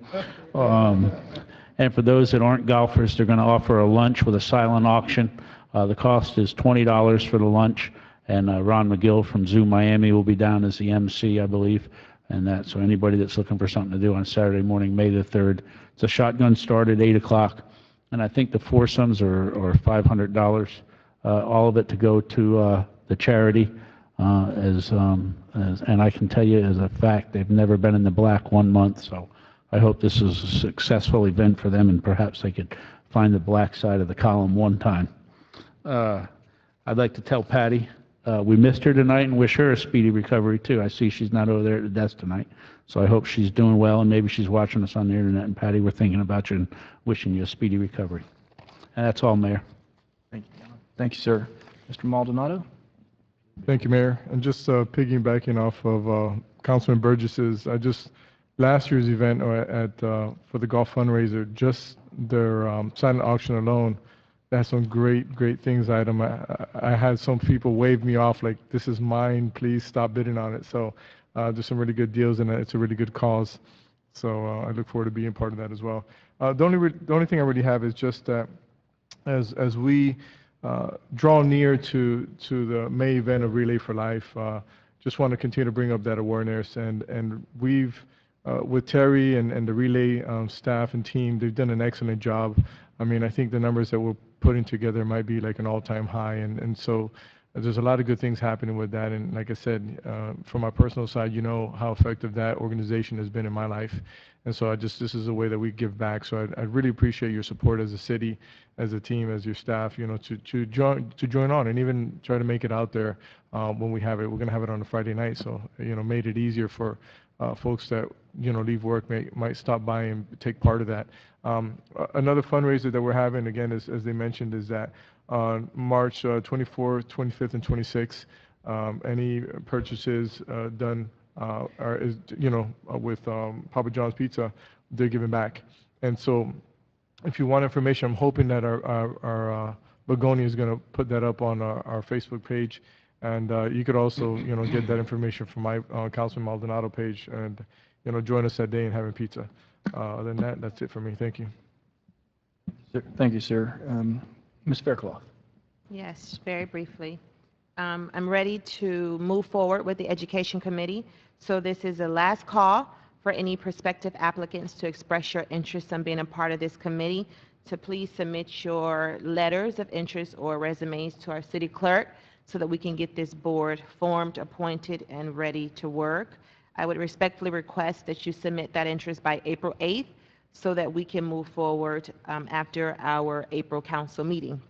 And for those that aren't golfers, they're going to offer a lunch with a silent auction. The cost is $20 for the lunch, And Ron McGill from Zoo Miami will be down as the MC, I believe. And that, so anybody that's looking for something to do on Saturday morning, May the 3rd, it's a shotgun start at 8 o'clock. And I think the foursomes are $500, all of it to go to the charity. And I can tell you as a fact, they've never been in the black 1 month, so I hope this is a successful event for them, and perhaps they could find the black side of the column one time. I'd like to tell Patty we missed her tonight and wish her a speedy recovery too. I see she's not over there at the desk tonight, so I hope she's doing well, and maybe she's watching us on the internet. And Patty, we're thinking about you and wishing you a speedy recovery. And that's all, Mayor. Thank you. Thank you, sir. Mr. Maldonado? Thank you, Mayor. And just piggybacking off of Councilman Burgess's, last year's event for the golf fundraiser, just their silent auction alone, they had some great things item. I had some people wave me off like, this is mine, please stop bidding on it. So there's some really good deals, and it's a really good cause. So I look forward to being part of that as well. The only thing I really have is just that as we draw near to the May event of Relay for Life, just want to continue to bring up that awareness. And we've, with Terry and the Relay staff and team, they've done an excellent job. I mean, I think the numbers that we're putting together might be like an all-time high. And so there's a lot of good things happening with that. And like I said, from my personal side, you know how effective that organization has been in my life. And so this is a way that we give back. So I really appreciate your support as a city, as a team, as your staff, you know, to join on and even try to make it out there when we have it. We're going to have it on a Friday night. So, you know, made it easier for folks that, you know, leave work, might stop by and take part of that. Another fundraiser that we're having, again, as they mentioned, is that on March 24th, 25th, and 26th, any purchases done with Papa John's Pizza, they're giving back. And so if you want information, I'm hoping that our Begonia is going to put that up on our Facebook page. And you could also, you know, get that information from my Councilman Maldonado page and, you know, join us that day and having pizza. Other than that, that's it for me. Thank you. Thank you, sir. Ms. Faircloth. Yes, very briefly. I'm ready to move forward with the Education Committee. So this is the last call for any prospective applicants to express your interest in being a part of this committee. To please submit your letters of interest or resumes to our city clerk so that we can get this board formed, appointed, and ready to work. I would respectfully request that you submit that interest by April 8th so that we can move forward after our April council meeting.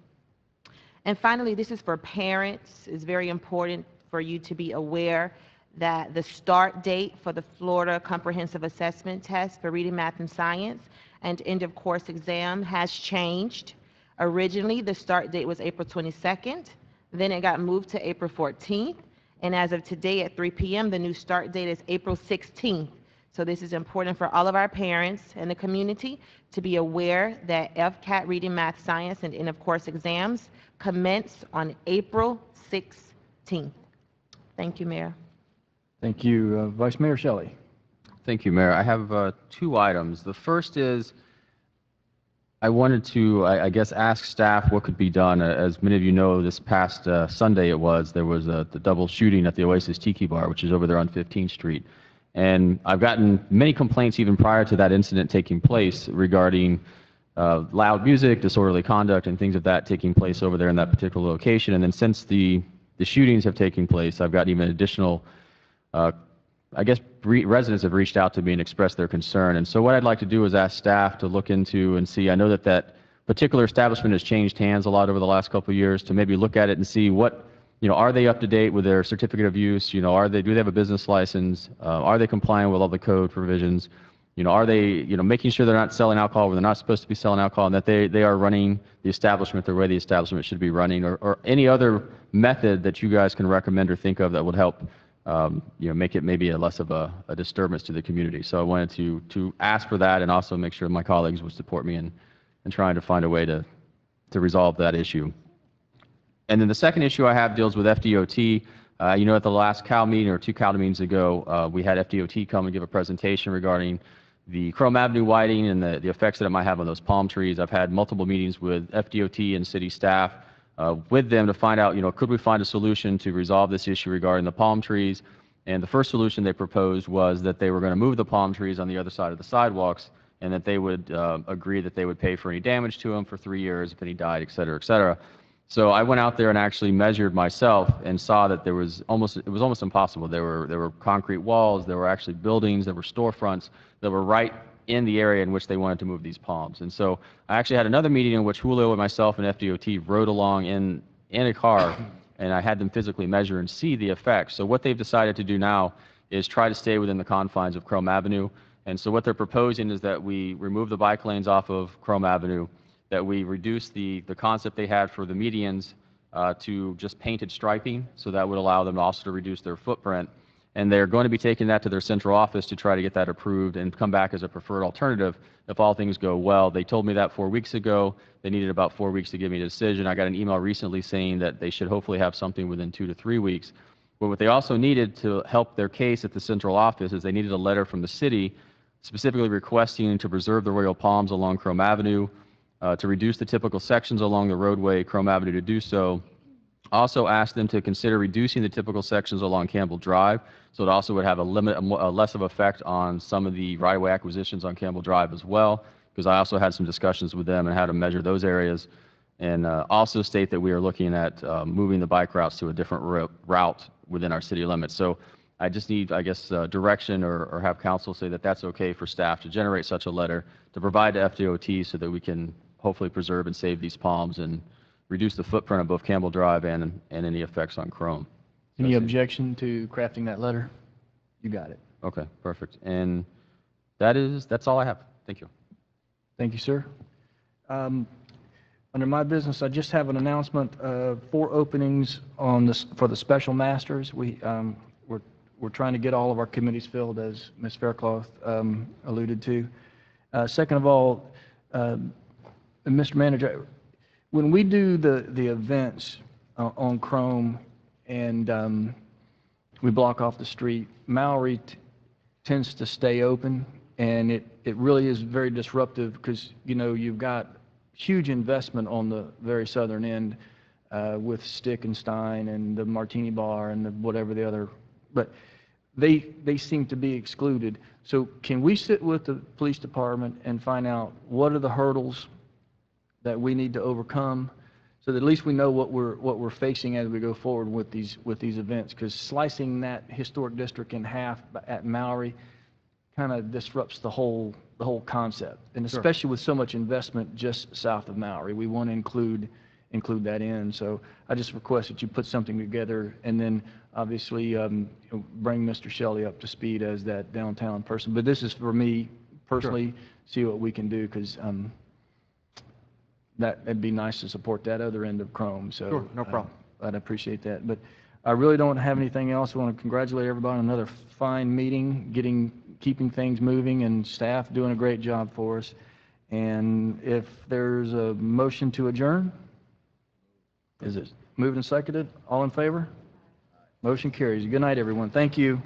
And finally, this is for parents. It's very important for you to be aware that the start date for the Florida Comprehensive Assessment Test for Reading, Math, and Science and end of course exam has changed. Originally, the start date was April 22nd. Then it got moved to April 14th. And as of today at 3 p.m., the new start date is April 16th. So this is important for all of our parents and the community to be aware that FCAT Reading, Math, Science, and end of course exams commence on April 16th. Thank you, Mayor. Thank you. Vice Mayor Shelley. Thank you, Mayor. I have 2 items. The first is I wanted to, I guess, ask staff what could be done. As many of you know, this past Sunday there was the double shooting at the Oasis Tiki Bar, which is over there on 15th Street. And I've gotten many complaints even prior to that incident taking place regarding loud music, disorderly conduct, and things of that taking place over there in that particular location. And then since the shootings have taken place, I've gotten even additional, I guess, residents have reached out to me and expressed their concern. And so what I'd like to do is ask staff to look into and see. I know that particular establishment has changed hands a lot over the last couple of years, to maybe look at it and see what, you know, are they up to date with their certificate of use? You know, do they have a business license? Are they compliant with all the code provisions? You know, are they, you know, making sure they're not selling alcohol when they're not supposed to be selling alcohol, and that they are running the establishment the way the establishment should be running, or any other method that you guys can recommend or think of that would help, you know, make it maybe less of a disturbance to the community. So I wanted to ask for that, and also make sure my colleagues would support me in trying to find a way to resolve that issue. And then the second issue I have deals with FDOT. You know, at the last CAL meeting, or 2 CAL meetings ago, we had FDOT come and give a presentation regarding the Chrome Avenue widening and the effects that it might have on those palm trees. I've had multiple meetings with FDOT and city staff with them to find out, could we find a solution to resolve this issue regarding the palm trees. And the first solution they proposed was that they were going to move the palm trees on the other side of the sidewalks, and that they would agree that they would pay for any damage to them for 3 years if any died, et cetera, et cetera. So I went out there and actually measured myself and saw that it was almost impossible. There were concrete walls, there were actually buildings, there were storefronts that were right in the area in which they wanted to move these palms. And so I actually had another meeting in which Julio and myself and FDOT rode along in a car, and I had them physically measure and see the effects. So what they've decided to do now is try to stay within the confines of Chrome Avenue. And so what they're proposing is that we remove the bike lanes off of Chrome Avenue, that we reduce the concept they had for the medians to just painted striping, so that would allow them also to reduce their footprint. And they're going to be taking that to their central office to try to get that approved and come back as a preferred alternative if all things go well. They told me that 4 weeks ago. They needed about 4 weeks to give me a decision. I got an email recently saying that they should hopefully have something within 2 to 3 weeks. But what they also needed to help their case at the central office is they needed a letter from the city specifically requesting to preserve the royal palms along Chrome Avenue, to reduce the typical sections along the roadway, Chrome Avenue, to do so. Also asked them to consider reducing the typical sections along Campbell Drive, so it also would have a less of effect on some of the right-of-way acquisitions on Campbell Drive as well, because I also had some discussions with them on how to measure those areas, and also state that we are looking at moving the bike routes to a different route within our city limits. So I just need, I guess, direction or have council say that that's okay for staff to generate such a letter to provide to FDOT so that we can hopefully preserve and save these palms and reduce the footprint of both Campbell Drive and any effects on Chrome. Any objection to crafting that letter? You got it. Okay, perfect. And that's all I have. Thank you. Thank you, sir. Under my business, I just have an announcement of 4 openings for the special masters. We're trying to get all of our committees filled, as Ms. Faircloth alluded to. Second of all, Mr. Manager, when we do the events on Chrome and we block off the street, Mallory tends to stay open, and it really is very disruptive because, you've got huge investment on the very southern end with Stick and Stein and the Martini Bar and whatever the other, but they seem to be excluded. So can we sit with the police department and find out what are the hurdles that we need to overcome, so that at least we know what we're facing as we go forward with these events? Because slicing that historic district in half at Mallory kind of disrupts the whole concept, and especially with so much investment just south of Mallory, we want to include that in. So I just request that you put something together, and then obviously bring Mr. Shelley up to speed as that downtown person. But this is for me personally, see what we can do, because that'd be nice to support that other end of Chrome. So Sure, no problem. I'd appreciate that. But I really don't have anything else. I want to congratulate everybody on another fine meeting, keeping things moving, and staff doing a great job for us. And if there's a motion to adjourn, is it moved and seconded? All in favor? Motion carries. Good night, everyone. Thank you.